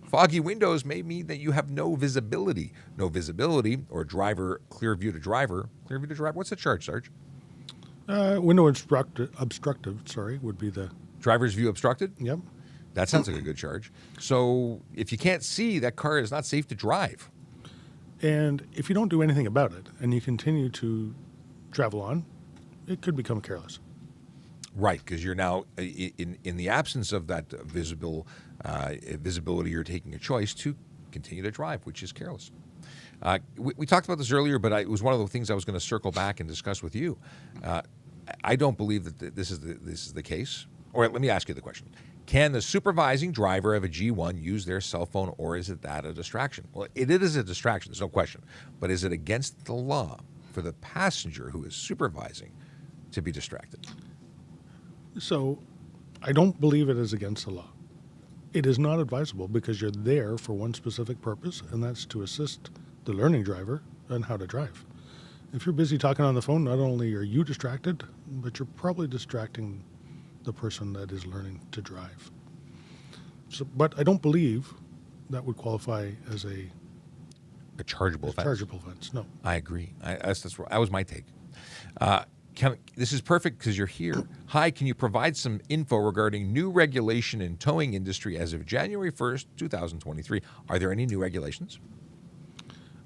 Foggy windows may mean that you have no visibility. No visibility, or clear view to driver. Clear view to driver, what's the charge, Sarge? Window obstructive, would be the... Driver's view obstructed? Yep. That sounds like a good charge. So if you can't see, that car is not safe to drive. And if you don't do anything about it, and you continue to travel on, it could become careless. Right, because you're now, in the absence of that visibility, you're taking a choice to continue to drive, which is careless. We talked about this earlier, but it was one of the things I was going to circle back and discuss with you. I don't believe that this is the case. Or let me ask you the question. Can the supervising driver of a G1 use their cell phone, or is it that a distraction? Well, it is a distraction, there's no question. But is it against the law for the passenger who is supervising to be distracted? So I don't believe it is against the law. It is not advisable because you're there for one specific purpose, and that's to assist the learning driver on how to drive. If you're busy talking on the phone, not only are you distracted, but you're probably distracting the person that is learning to drive. So, but I don't believe that would qualify as a chargeable offense. Chargeable offense. No. I agree. That was my take. This is perfect because you're here. Hi, can you provide some info regarding new regulation in towing industry as of January 1st, 2023? Are there any new regulations?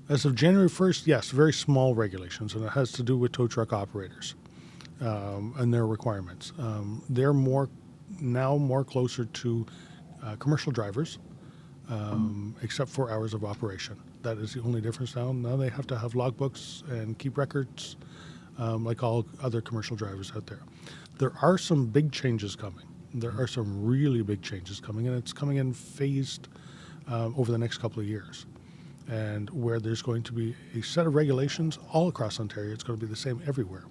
As of January 1st, yes, very small regulations, and it has to do with tow truck operators and their requirements. They're more closer to commercial drivers, except for hours of operation. That is the only difference now. Now they have to have logbooks and keep records like all other commercial drivers out there. There are some big changes coming. There are some really big changes coming, and it's coming in phased over the next couple of years. And where there's going to be a set of regulations all across Ontario, it's going to be the same everywhere,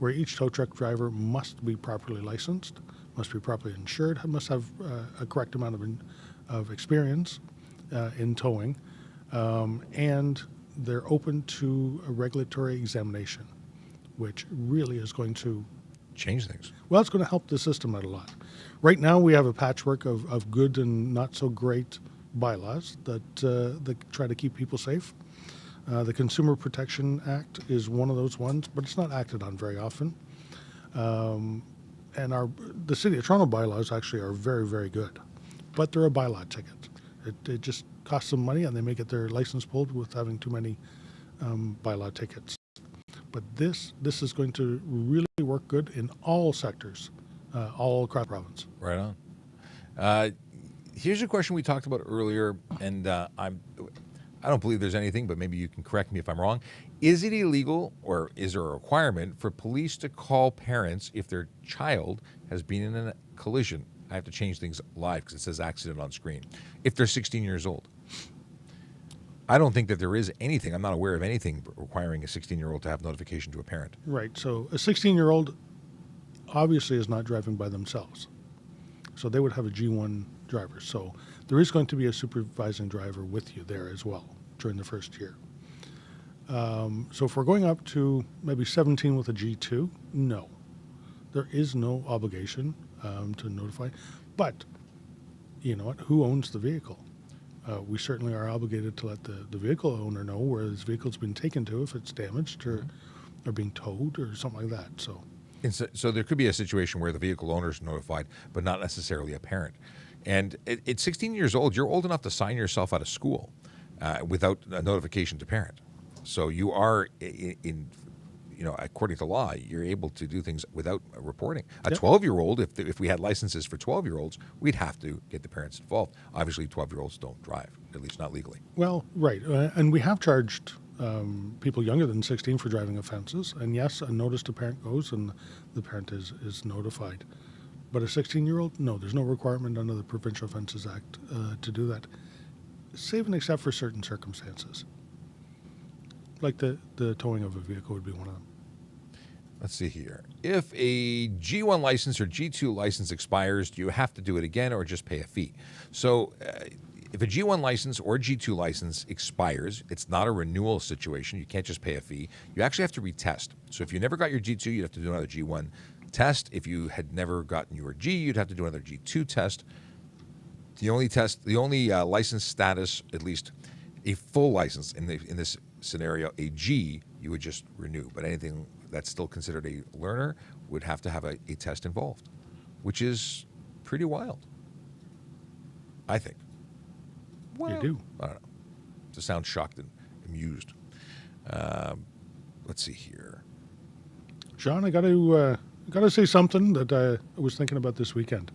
where each tow truck driver must be properly licensed, must be properly insured, must have a correct amount of experience in towing, and they're open to a regulatory examination, which really is going to change things. Well, it's going to help the system out a lot. Right now, we have a patchwork of good and not so great bylaws that try to keep people safe. The Consumer Protection Act is one of those ones, but it's not acted on very often. And the City of Toronto bylaws actually are very, very good, but they're a bylaw ticket. It just costs them money, and they may get their license pulled with having too many bylaw tickets. But this is going to really work good in all sectors, all across the province. Right on. Here's a question we talked about earlier, and I don't believe there's anything, but maybe you can correct me if I'm wrong. Is it illegal, or is there a requirement for police to call parents if their child has been in a collision? I have to change things live because it says accident on screen. If they're 16 years old. I don't think that there is anything, I'm not aware of anything requiring a 16-year-old to have notification to a parent. Right, so a 16-year-old obviously is not driving by themselves. So they would have a G1 driver. So there is going to be a supervising driver with you there as well during the first year. So if we're going up to maybe 17 with a G2, no. There is no obligation to notify. But, you know what, who owns the vehicle? We certainly are obligated to let the vehicle owner know where this vehicle's been taken to if it's damaged or being towed or something like that. So there could be a situation where the vehicle owner is notified, but not necessarily a parent. And at 16 years old, you're old enough to sign yourself out of school without a notification to parent. So you are according to law, you're able to do things without reporting. A 12-year-old, if we had licenses for 12-year-olds, we'd have to get the parents involved. Obviously, 12-year-olds don't drive, at least not legally. Well, right. And we have charged people younger than 16 for driving offenses. And yes, a notice to parent goes and the parent is notified. But a 16-year-old, no, there's no requirement under the Provincial Offences Act to do that, save and except for certain circumstances. Like the towing of a vehicle would be one of them. Let's see here. If a G1 license or G2 license expires, do you have to do it again or just pay a fee? So if a G1 license or G2 license expires, it's not a renewal situation. You can't just pay a fee. You actually have to retest. So if you never got your G2, you'd have to do another G1 test. If you had never gotten your G, you'd have to do another G2 test. The only license status, at least a full license in this scenario, a G, you would just renew. But anything that's still considered a learner would have to have a test involved, which is pretty wild, I think. Well, you do. I don't know. To sound shocked and amused. Let's see here. Sean, I got to say something that I was thinking about this weekend.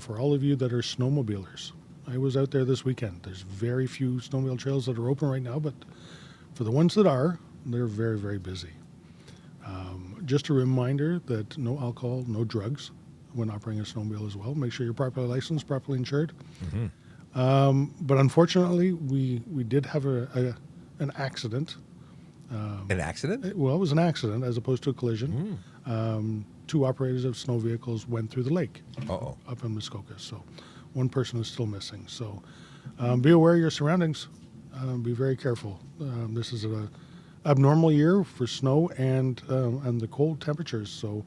For all of you that are snowmobilers, I was out there this weekend. There's very few snowmobile trails that are open right now, but for the ones that are, they're very, very busy. Just a reminder that no alcohol, no drugs when operating a snowmobile as well. Make sure you're properly licensed, properly insured. But unfortunately, we did have an accident. An accident? It was an accident as opposed to a collision. Two operators of snow vehicles went through the lake Uh-oh. up in Muskoka. So one person is still missing. So be aware of your surroundings. Be very careful. This is an abnormal year for snow and the cold temperatures. So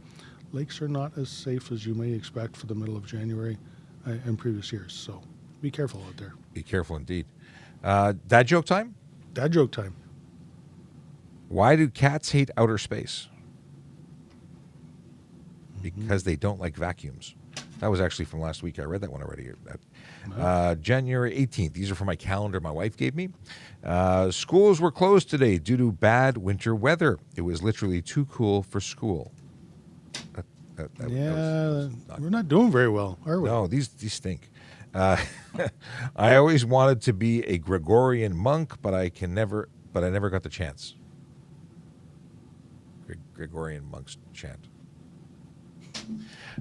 lakes are not as safe as you may expect for the middle of January and previous years. So be careful out there. Be careful indeed. Dad joke time? Dad joke time. Why do cats hate outer space? Because they don't like vacuums. That was actually from last week. I read that one already. January 18th. These are from my calendar my wife gave me. Schools were closed today due to bad winter weather. It was literally too cool for school. We're not doing very well, are we? No, these stink. I always wanted to be a Gregorian monk, but I never got the chance. Gregorian monks chant.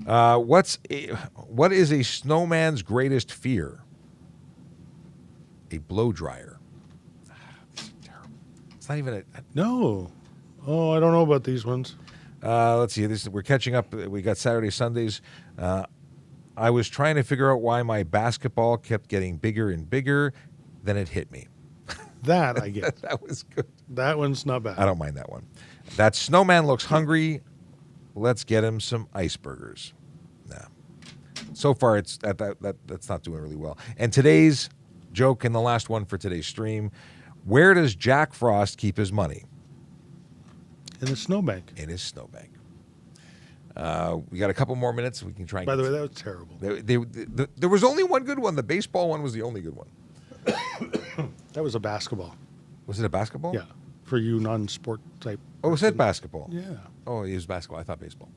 What is a snowman's greatest fear? A blow dryer. This is terrible. It's not even a No. Oh, I don't know about these ones. let's see. We're catching up. We got Saturday, Sundays. I was trying to figure out why my basketball kept getting bigger and bigger. Then it hit me. That I get. That was good. That one's not bad. I don't mind that one. That snowman looks hungry. Let's get him some icebergers. Nah. So far, that's not doing really well. And today's joke and the last one for today's stream: where does Jack Frost keep his money? In the snowbank. In his snowbank. We got a couple more minutes. We can try. And By the way, that was terrible. There was only one good one. The baseball one was the only good one. That was a basketball. Was it a basketball? Yeah. For you non-sport type. Oh, it said basketball. Yeah. Oh, it was basketball. I thought baseball.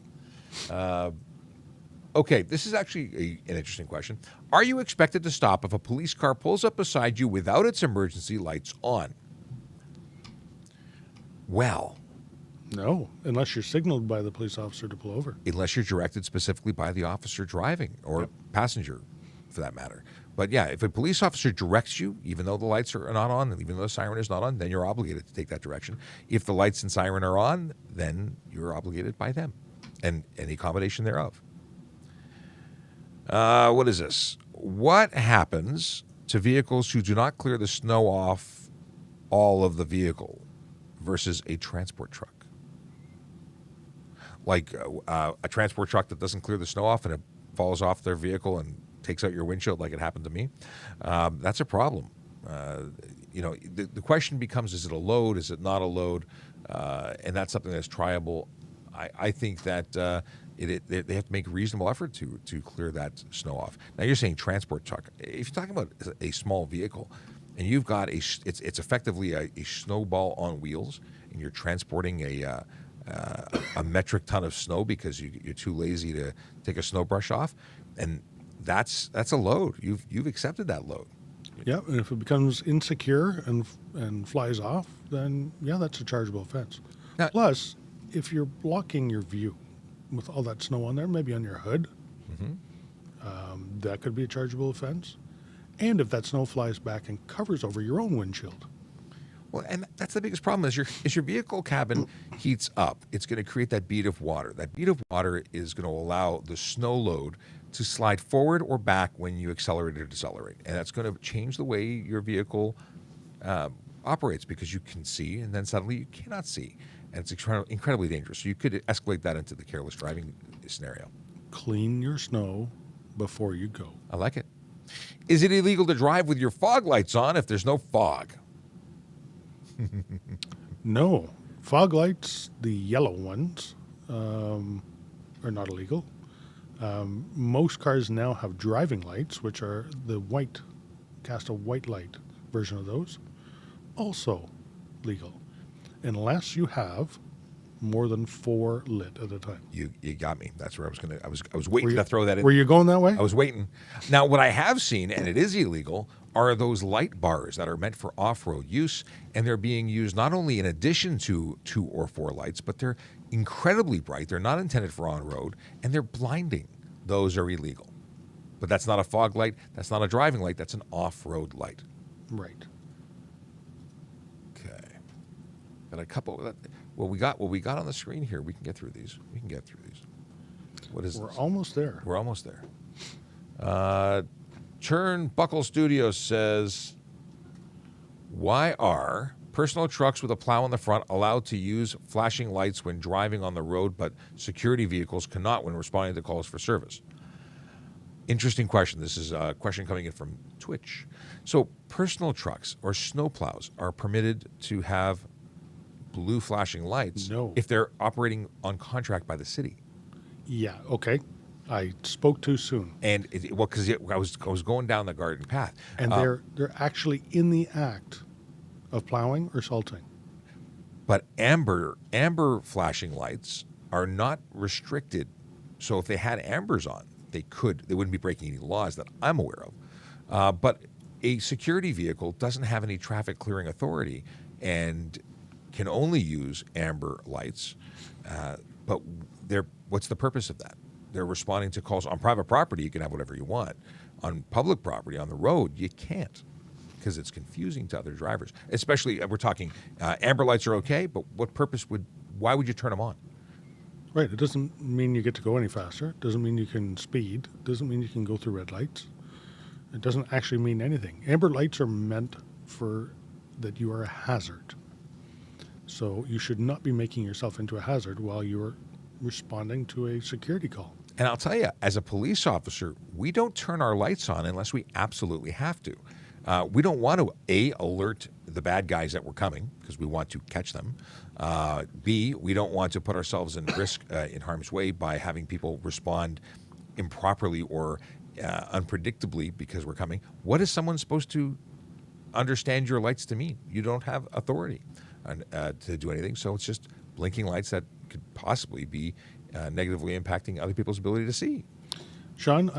Okay, this is actually an interesting question. Are you expected to stop if a police car pulls up beside you without its emergency lights on? Well, No, unless you're signaled by the police officer to pull over. unless you're directed specifically by the officer driving or passenger, for that matter. But yeah, if a police officer directs you, even though the lights are not on, even though the siren is not on, then you're obligated to take that direction. If the lights and siren are on, then you're obligated by them and any accommodation thereof. What is this? What happens to vehicles who do not clear the snow off all of the vehicle versus a transport truck? Like a transport truck that doesn't clear the snow off and it falls off their vehicle and takes out your windshield like it happened to me. That's a problem. The question becomes, is it a load? Is it not a load? And that's something that's triable. I think that they have to make reasonable effort to clear that snow off. Now, you're saying transport truck. If you're talking about a small vehicle and you've got it's effectively a snowball on wheels and you're transporting a metric ton of snow because you're too lazy to take a snow brush off, and that's a load. You've accepted that load. Yeah, and if it becomes insecure and flies off, then yeah, that's a chargeable offense. Now- Plus, if you're blocking your view with all that snow on there, maybe on your hood, that could be a chargeable offense. And if that snow flies back and covers over your own windshield. Well, and that's the biggest problem is your vehicle cabin heats up. It's going to create that bead of water. That bead of water is going to allow the snow load to slide forward or back when you accelerate or decelerate. And that's going to change the way your vehicle operates because you can see and then suddenly you cannot see. And it's incredibly dangerous. So you could escalate that into the careless driving scenario. Clean your snow before you go. I like it. Is it illegal to drive with your fog lights on if there's no fog? No. Fog lights, the yellow ones, are not illegal. Most cars now have driving lights, which are the white, cast a white light version of those. Also legal. Unless you have more than 4 lit at a time. You got me. That's where I was waiting to throw that in. Were you going that way? I was waiting. Now, what I have seen, and it is illegal, are those light bars that are meant for off-road use, and they're being used not only in addition to 2 or 4 lights, but they're incredibly bright. They're not intended for on-road, and they're blinding. those are illegal. But that's not a fog light. That's not a driving light. That's an off-road light. Right. Okay. Got a couple. What we got on the screen here. We can get through these. What is We're this? almost there. We're almost there. Turnbuckle Studios says, why are personal trucks with a plow in the front allowed to use flashing lights when driving on the road, but security vehicles cannot when responding to calls for service? Interesting question. This is a question coming in from Twitch. So personal trucks or snowplows are permitted to have blue flashing lights No. if they're operating on contract by the city. Yeah. Okay. I spoke too soon. And because I was going down the garden path, And they're actually in the act of plowing or salting. but amber flashing lights are not restricted. So if they had ambers on, they wouldn't be breaking any laws that I'm aware of. But a security vehicle doesn't have any traffic clearing authority and can only use amber lights. But what's the purpose of that? They're responding to calls on private property. You can have whatever you want. On public property, on the road, you can't, because it's confusing to other drivers. Especially, we're talking amber lights are okay, but why would you turn them on? Right. It doesn't mean you get to go any faster. It doesn't mean you can speed. It doesn't mean you can go through red lights. It doesn't actually mean anything. Amber lights are meant for that you are a hazard. So you should not be making yourself into a hazard while you're responding to a security call. And I'll tell you, as a police officer, we don't turn our lights on unless we absolutely have to. We don't want to, alert the bad guys that we're coming, because we want to catch them. B, we don't want to put ourselves in risk, in harm's way, by having people respond improperly or unpredictably because we're coming. What is someone supposed to understand your lights to mean? You don't have authority to do anything, so it's just blinking lights that could possibly be negatively impacting other people's ability to see. Sean,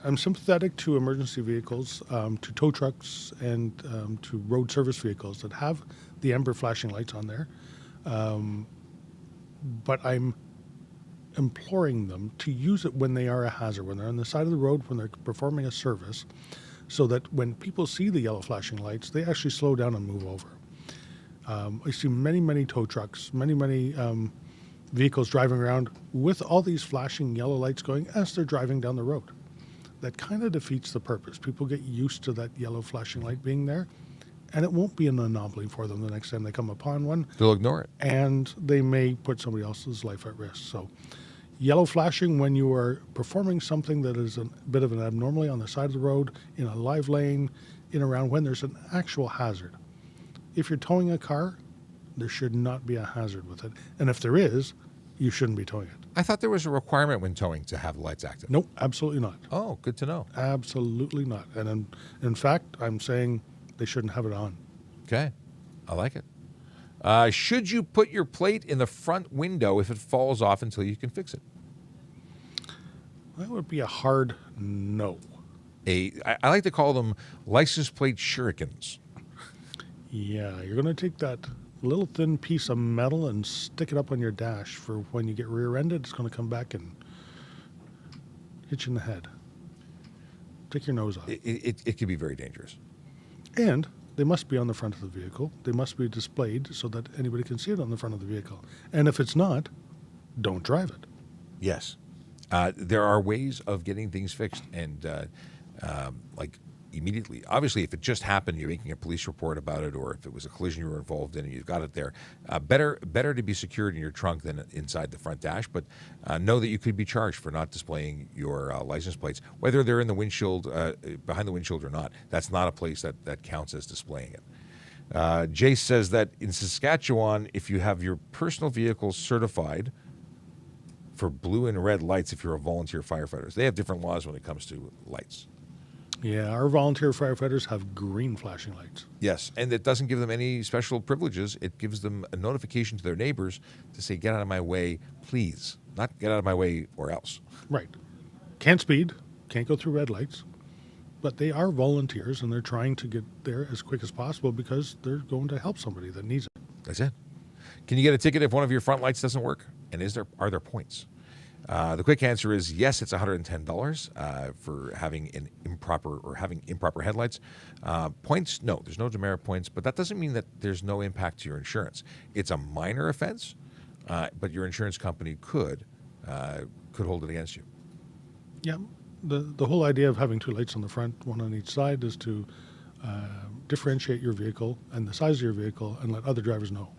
I'm sympathetic to emergency vehicles, to tow trucks, and to road service vehicles that have the amber flashing lights on there. But I'm imploring them to use it when they are a hazard, when they're on the side of the road, when they're performing a service, so that when people see the yellow flashing lights, they actually slow down and move over. I see many tow trucks, many vehicles driving around with all these flashing yellow lights going as they're driving down the road. That kind of defeats the purpose. People get used to that yellow flashing light being there, and it won't be an anomaly for them the next time they come upon one. They'll ignore it. And they may put somebody else's life at risk. So yellow flashing when you are performing something that is a bit of an abnormality on the side of the road, in a live lane, in around when there's an actual hazard. If you're towing a car, there should not be a hazard with it. And if there is, you shouldn't be towing it. I thought there was a requirement when towing to have the lights active. Nope, absolutely not. Oh, good to know. Absolutely not. And in fact, I'm saying they shouldn't have it on. Okay, I like it. Should you put your plate in the front window if it falls off until you can fix it? That would be a hard no. I like to call them license plate shurikens. Yeah, you're going to take that little thin piece of metal and stick it up on your dash for when you get rear-ended. It's going to come back and hit you in the head. Take your nose off. It can be very dangerous. And they must be on the front of the vehicle. They must be displayed so that anybody can see it on the front of the vehicle. And if it's not, don't drive it. Yes. There are ways of getting things fixed, and like immediately. Obviously, if it just happened, you're making a police report about it, or if it was a collision you were involved in and you've got it there, better to be secured in your trunk than inside the front dash. But know that you could be charged for not displaying your license plates, whether they're in the windshield, behind the windshield or not. That's not a place that counts as displaying it. Jace says that in Saskatchewan, if you have your personal vehicle certified for blue and red lights, if you're a volunteer firefighter, they have different laws when it comes to lights. Yeah, our volunteer firefighters have green flashing lights. Yes, and it doesn't give them any special privileges. It gives them a notification to their neighbors to say, get out of my way, please. Not get out of my way or else. Right. Can't speed, can't go through red lights, but they are volunteers and they're trying to get there as quick as possible because they're going to help somebody that needs it. That's it. Can you get a ticket if one of your front lights doesn't work? And are there points? The quick answer is yes, it's $110 for having improper headlights. Points, no, there's no demerit points, but that doesn't mean that there's no impact to your insurance. It's a minor offense, but your insurance company could hold it against you. Yeah, the whole idea of having 2 lights on the front, one on each side, is to differentiate your vehicle and the size of your vehicle and let other drivers know.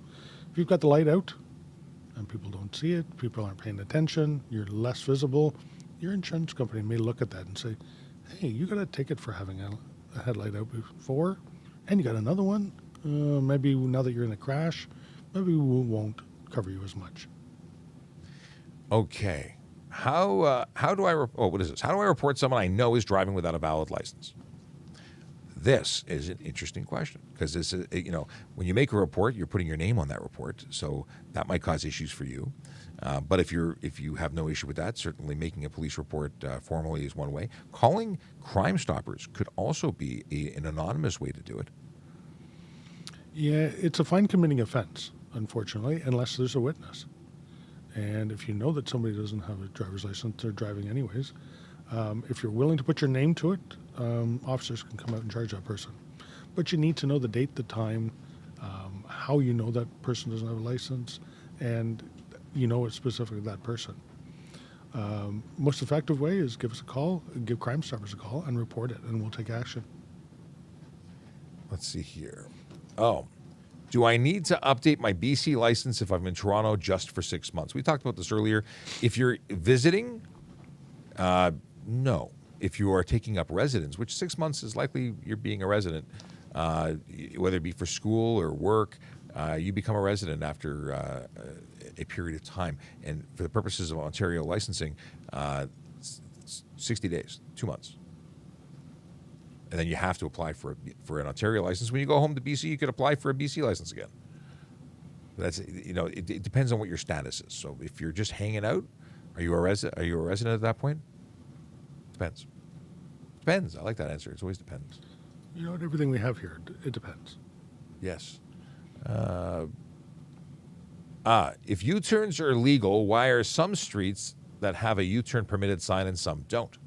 If you've got the light out and people don't see it, people aren't paying attention, you're less visible, your insurance company may look at that and say, hey, you got a ticket for having a headlight out before, and you got another one. Maybe now that you're in a crash, maybe we won't cover you as much. Okay. How do I what is this? How do I report someone I know is driving without a valid license? This is an interesting question because this is, when you make a report, you're putting your name on that report, so that might cause issues for you. But if you have no issue with that, certainly making a police report formally is one way. Calling Crime Stoppers could also be an anonymous way to do it. Yeah, it's a fine committing offense, unfortunately, unless there's a witness. And if you know that somebody doesn't have a driver's license, they're driving anyways. If you're willing to put your name to it, officers can come out and charge that person. But you need to know the date, the time, how you know that person doesn't have a license, and you know it's specifically that person. Most effective way is give us a call, give Crime Stoppers a call, and report it, and we'll take action. Let's see here. Oh, do I need to update my BC license if I'm in Toronto just for 6 months? We talked about this earlier. If you're visiting, no. If you are taking up residence, which 6 months is likely you're being a resident, whether it be for school or work, you become a resident after a period of time. And for the purposes of Ontario licensing, 60 days, 2 months. And then you have to apply for an Ontario license. When you go home to BC, you could apply for a BC license again. That's it depends on what your status is. So if you're just hanging out, are you a resident at that point? Depends. Depends. I like that answer. It always depends. You know what? Everything we have here, it depends. Yes. If U-turns are illegal, why are some streets that have a U-turn permitted sign and some don't?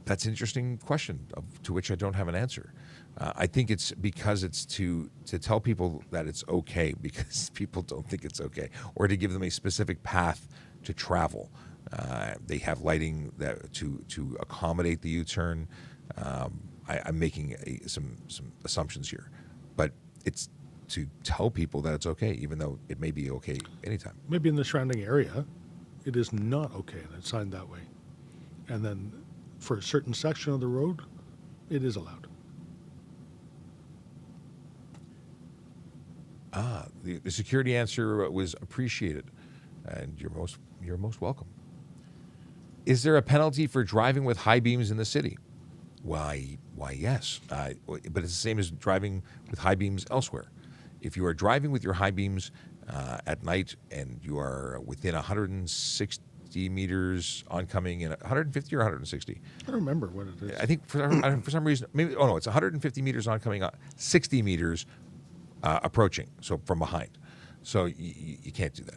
That's an interesting question to which I don't have an answer. I think it's because it's to tell people that it's okay because people don't think it's okay, or to give them a specific path to travel. They have lighting that to accommodate the U-turn. I'm making some assumptions here, but it's to tell people that it's okay, even though it may be okay anytime. Maybe in the surrounding area, it is not okay, and it's signed that way. And then for a certain section of the road, it is allowed. The security answer was appreciated, and you're most welcome. Is there a penalty for driving with high beams in the city? Why, yes. But it's the same as driving with high beams elsewhere. If you are driving with your high beams at night and you are within 160 meters oncoming in 150 or 160? I don't remember what it is. I think for some reason, maybe, it's 150 meters oncoming, 60 meters approaching, so from behind. So you can't do that.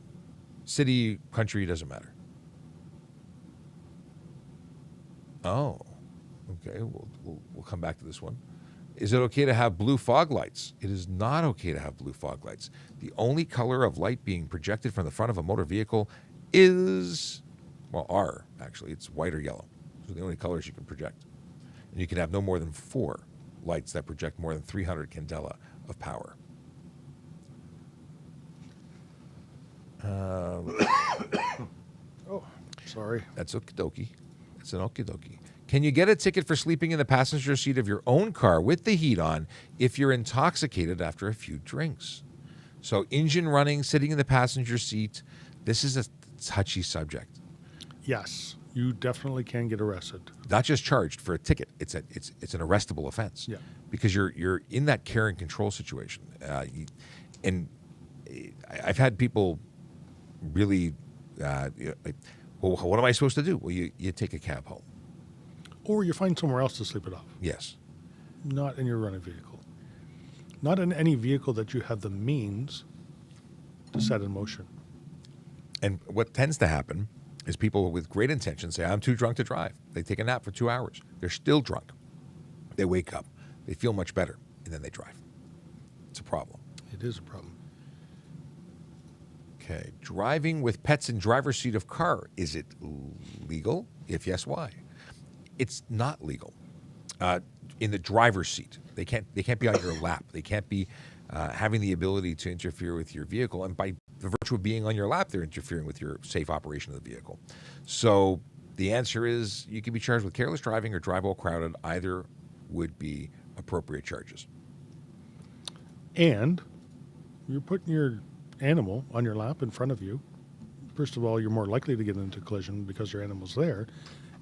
City, country, doesn't matter. Oh, okay. We'll come back to this one. Is it okay to have blue fog lights? It is not okay to have blue fog lights. The only color of light being projected from the front of a motor vehicle are actually. It's white or yellow. Those are the only colors you can project. And you can have no more than 4 lights that project more than 300 candela of power. Oh, sorry. That's okie dokie. It's an okie dokie. Can you get a ticket for sleeping in the passenger seat of your own car with the heat on if you're intoxicated after a few drinks? So engine running, sitting in the passenger seat, this is a touchy subject. Yes, you definitely can get arrested. Not just charged for a ticket. It's an arrestable offense. Yeah. Because you're in that care and control situation. And I've had people really, well, what am I supposed to do? Well, you take a cab home. Or you find somewhere else to sleep it off. Yes. Not in your running vehicle. Not in any vehicle that you have the means to set in motion. And what tends to happen is people with great intentions say, I'm too drunk to drive. They take a nap for 2 hours. They're still drunk. They wake up. They feel much better, and then they drive. It's a problem. It is a problem. Okay. Driving with pets in driver's seat of car. Is it legal? If yes, why? It's not legal. In the driver's seat. They can't be on your lap. They can't be having the ability to interfere with your vehicle. And by the virtue of being on your lap, they're interfering with your safe operation of the vehicle. So the answer is you can be charged with careless driving or drive while crowded. Either would be appropriate charges. And you're putting your animal on your lap in front of you. First of all, you're more likely to get into a collision because your animal's there.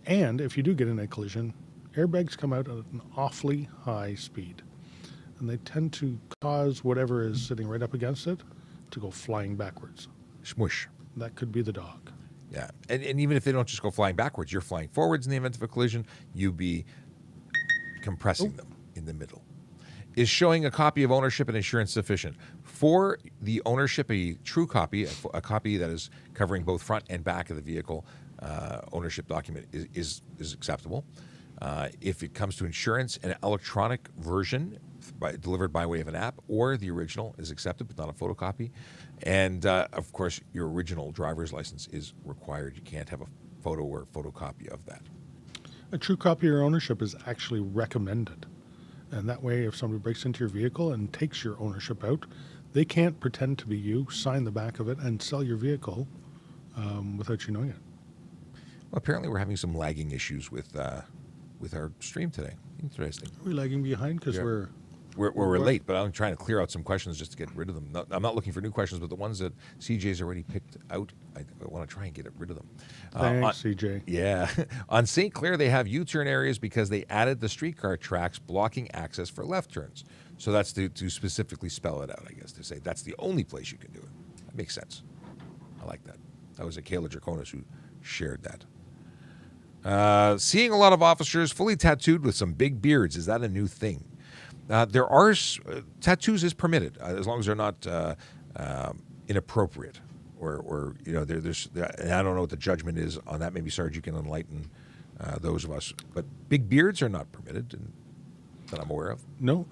And if you do get in a collision, airbags come out at an awfully high speed. And they tend to cause whatever is sitting right up against it to go flying backwards. Smush. That could be the dog. Yeah. And even if they don't just go flying backwards, you're flying forwards in the event of a collision, you'd be compressing them in the middle. Is showing a copy of ownership and insurance sufficient? For the ownership, a true copy, a copy that is covering both front and back of the vehicle ownership document is acceptable. If it comes to insurance, an electronic version delivered by way of an app or the original is accepted, but not a photocopy. And, of course, your original driver's license is required. You can't have a photo or photocopy of that. A true copy of your ownership is actually recommended. And that way, if somebody breaks into your vehicle and takes your ownership out, they can't pretend to be you, sign the back of it, and sell your vehicle without you knowing it. Well, apparently we're having some lagging issues with our stream today. Interesting. Are we lagging behind because Yeah. We're late, but I'm trying to clear out some questions just to get rid of them. I'm not looking for new questions, but the ones that CJ's already picked out, I want to try and get rid of them. Thanks, CJ. Yeah. On St. Clair, they have U-turn areas because they added the streetcar tracks blocking access for left turns. So that's to specifically spell it out, I guess, to say that's the only place you can do it. That makes sense. I like that. That was Kayla Draconis who shared that. Seeing a lot of officers fully tattooed with some big beards, is that a new thing? There are tattoos is permitted as long as they're not inappropriate or there's and I don't know what the judgment is on that. Maybe Sarge, you can enlighten those of us. But big beards are not permitted, that I'm aware of. No,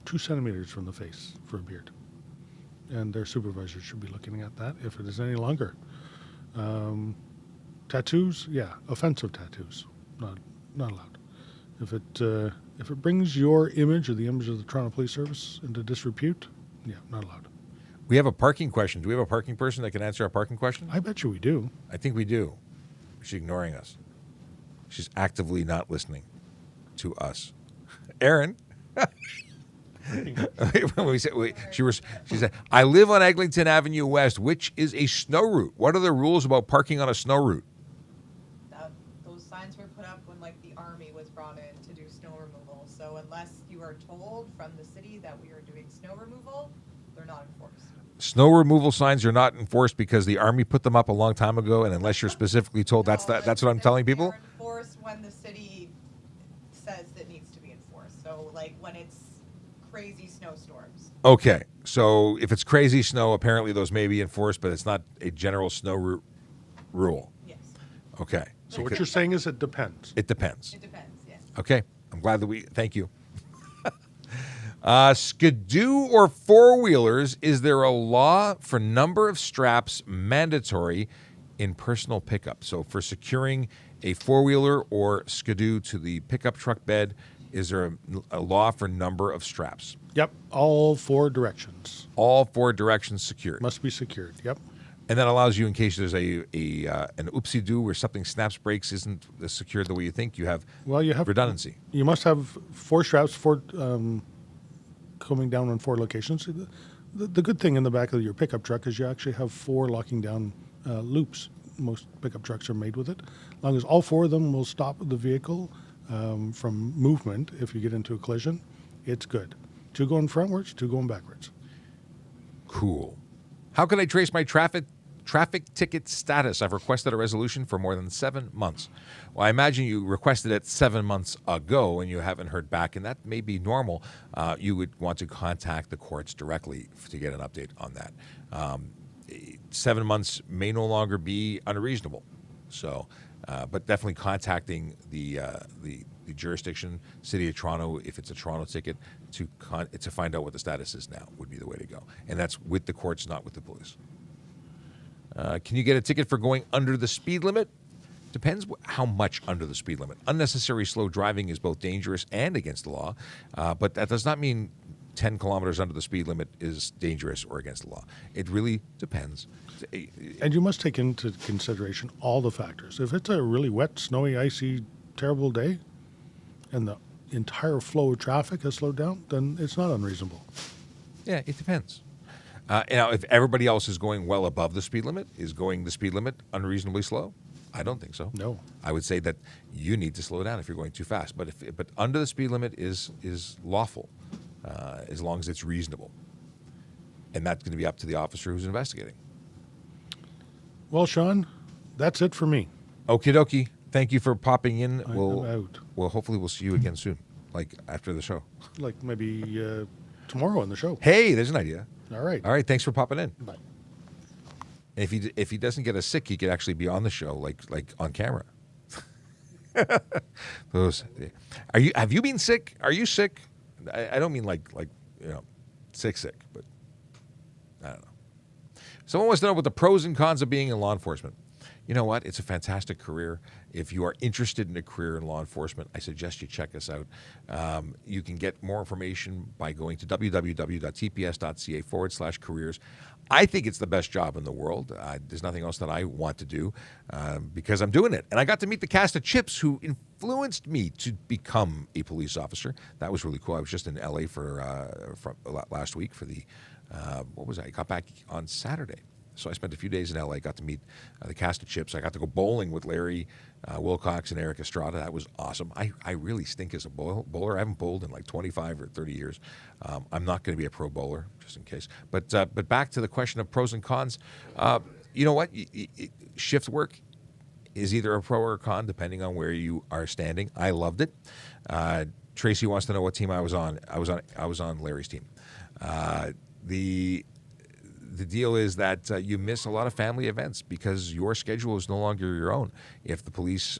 2 centimeters from the face for a beard. And their supervisor should be looking at that if it is any longer. Tattoos, yeah, offensive tattoos, not allowed. If it brings your image or the image of the Toronto Police Service into disrepute, yeah, not allowed. We have a parking question. Do we have a parking person that can answer our parking question? I bet you we do. I think we do. She's ignoring us. She's actively not listening to us. Erin. She said, I live on Eglinton Avenue West, which is a snow route. What are the rules about parking on a snow route? Those signs were put up when the Army was brought in to do snow removal. So unless you are told from the city that we are doing snow removal, they're not enforced. Snow removal signs are not enforced because the Army put them up a long time ago, and unless you're specifically told, that's what I'm telling people? They're enforced when the city says it needs to be enforced. So when it's crazy snowstorms. Okay, so if it's crazy snow, apparently those may be enforced, but it's not a general snow route rule. Yes. Okay. So what you're saying is it depends. It depends. It depends, yes. Okay, I'm glad that thank you. Skidoo or four-wheelers, is there a law for number of straps mandatory in personal pickup? So for securing a four-wheeler or skidoo to the pickup truck bed, is there a law for number of straps? Yep, all 4 directions. All 4 directions secured. Must be secured, yep. And that allows you, in case there's an oopsie-doo where something snaps, breaks, isn't secured the way you think, you have redundancy. You must have 4 straps, 4 coming down on 4 locations. The good thing in the back of your pickup truck is you actually have 4 locking down loops. Most pickup trucks are made with it. As long as all 4 of them will stop the vehicle from movement if you get into a collision, it's good. 2 going frontwards, 2 going backwards. Cool. How can I trace my traffic ticket status? I've requested a resolution for more than 7 months. Well, I imagine you requested it 7 months ago and you haven't heard back, and that may be normal. You would want to contact the courts directly to get an update on that. 7 months may no longer be unreasonable. So, but definitely contacting the jurisdiction, City of Toronto, if it's a Toronto ticket, to find out what the status is now would be the way to go. And that's with the courts, not with the police. Can you get a ticket for going under the speed limit? Depends how much under the speed limit. Unnecessary slow driving is both dangerous and against the law, but that does not mean 10 kilometers under the speed limit is dangerous or against the law. It really depends. And you must take into consideration all the factors. If it's a really wet, snowy, icy, terrible day, and the entire flow of traffic has slowed down, then it's not unreasonable. Yeah, it depends. Now, if everybody else is going well above the speed limit, is going the speed limit unreasonably slow? I don't think so. No. I would say that you need to slow down if you're going too fast. But under the speed limit is lawful, as long as it's reasonable, and that's going to be up to the officer who's investigating. Well, Sean, that's it for me. Okie dokie. Thank you for popping in. I'm out. Well, hopefully we'll see you again soon, like after the show. Like maybe tomorrow on the show. Hey, there's an idea. All right. All right. Thanks for popping in. Bye. And if he doesn't get us sick, he could actually be on the show, like on camera. Have you been sick? Are you sick? I don't mean like sick, but I don't know. Someone wants to know what the pros and cons of being in law enforcement. You know what? It's a fantastic career. If you are interested in a career in law enforcement, I suggest you check us out. You can get more information by going to www.tps.ca/careers. I think it's the best job in the world. There's nothing else that I want to do because I'm doing it. And I got to meet the cast of Chips who influenced me to become a police officer. That was really cool. I was just in LA for last week for the, what was I? I got back on Saturday. So I spent a few days in LA, got to meet the cast of Chips. I got to go bowling with Larry Wilcox and Eric Estrada. That was awesome. I really stink as a bowler. I haven't bowled in like 25 or 30 years. I'm not going to be a pro bowler, just in case. But back to the question of pros and cons. You know what? Shift work is either a pro or a con, depending on where you are standing. I loved it. Tracy wants to know what team I was on. I was on Larry's team. The deal is that you miss a lot of family events because your schedule is no longer your own. If the police,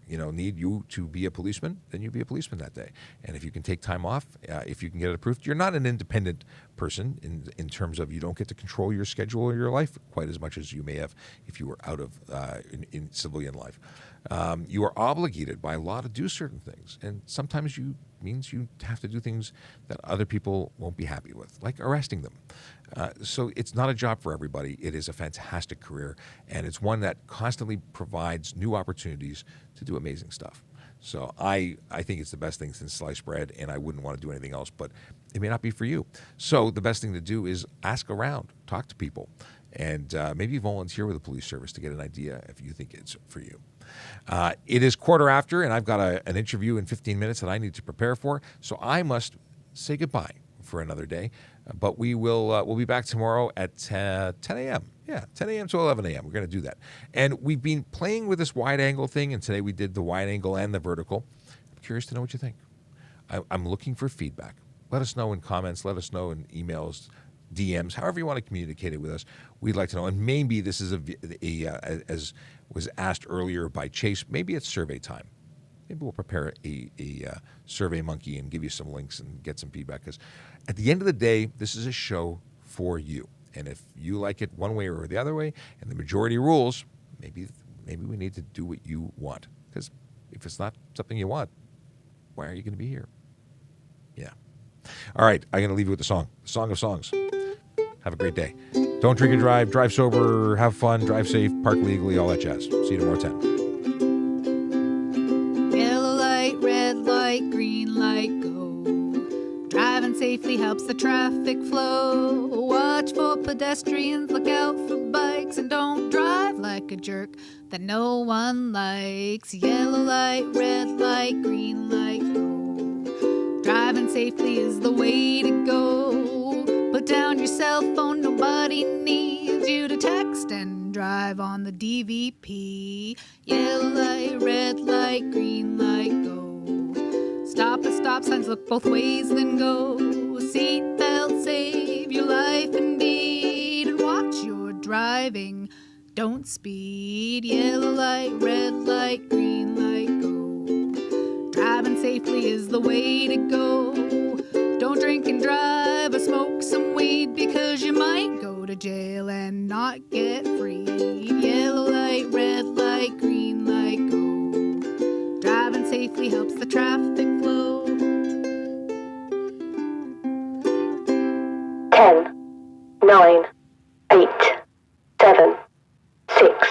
need you to be a policeman, then you be a policeman that day. And if you can take time off, if you can get it approved, you're not an independent person in terms of you don't get to control your schedule or your life quite as much as you may have if you were out of in civilian life. You are obligated by law to do certain things, and sometimes means you have to do things that other people won't be happy with, like arresting them. So it's not a job for everybody. It is a fantastic career, and it's one that constantly provides new opportunities to do amazing stuff. So I think it's the best thing since sliced bread, and I wouldn't want to do anything else, but it may not be for you. So the best thing to do is ask around, talk to people, and maybe volunteer with the police service to get an idea if you think it's for you. It is 1:15, and I've got an interview in 15 minutes that I need to prepare for, so I must say goodbye for another day. But we'll be back tomorrow at 10 a.m. Yeah, 10 a.m. to 11 a.m. We're going to do that. And we've been playing with this wide angle thing, and today we did the wide angle and the vertical. I'm curious to know what you think. I'm looking for feedback. Let us know in comments. Let us know in emails, DMs, however you want to communicate it with us. We'd like to know. And maybe this is as was asked earlier by Chase, maybe it's survey time. Maybe we'll prepare a survey monkey and give you some links and get some feedback. Because at the end of the day, this is a show for you. And if you like it one way or the other way, and the majority rules, maybe we need to do what you want. Because if it's not something you want, why are you going to be here? Yeah. All right, I'm going to leave you with the song of songs. Have a great day. Don't drink and drive. Drive sober. Have fun. Drive safe. Park legally. All that jazz. See you tomorrow at 10. Yellow light, red light, green light, go. Driving safely helps the traffic flow. Watch for pedestrians, look out for bikes, and don't drive like a jerk that no one likes. Yellow light, red light, green light, go. Driving safely is the way to go. Put down your cell phone, nobody needs you to text and drive on the DVP. Yellow light, red light, green light, go. Stop at stop signs, look both ways, then go. Seatbelt, save your life indeed, and watch your driving. Don't speed. Yellow light, red light, green light, go. Driving safely is the way to go. Don't drink and drive or smoke some weed, because you might go to jail and not get freed. Yellow light, red light, green light, go. Driving safely helps the traffic flow. 10, 9, 8, 7, 6,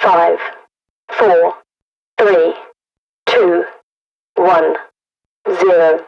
5, 4, 3, 2, 1, 0.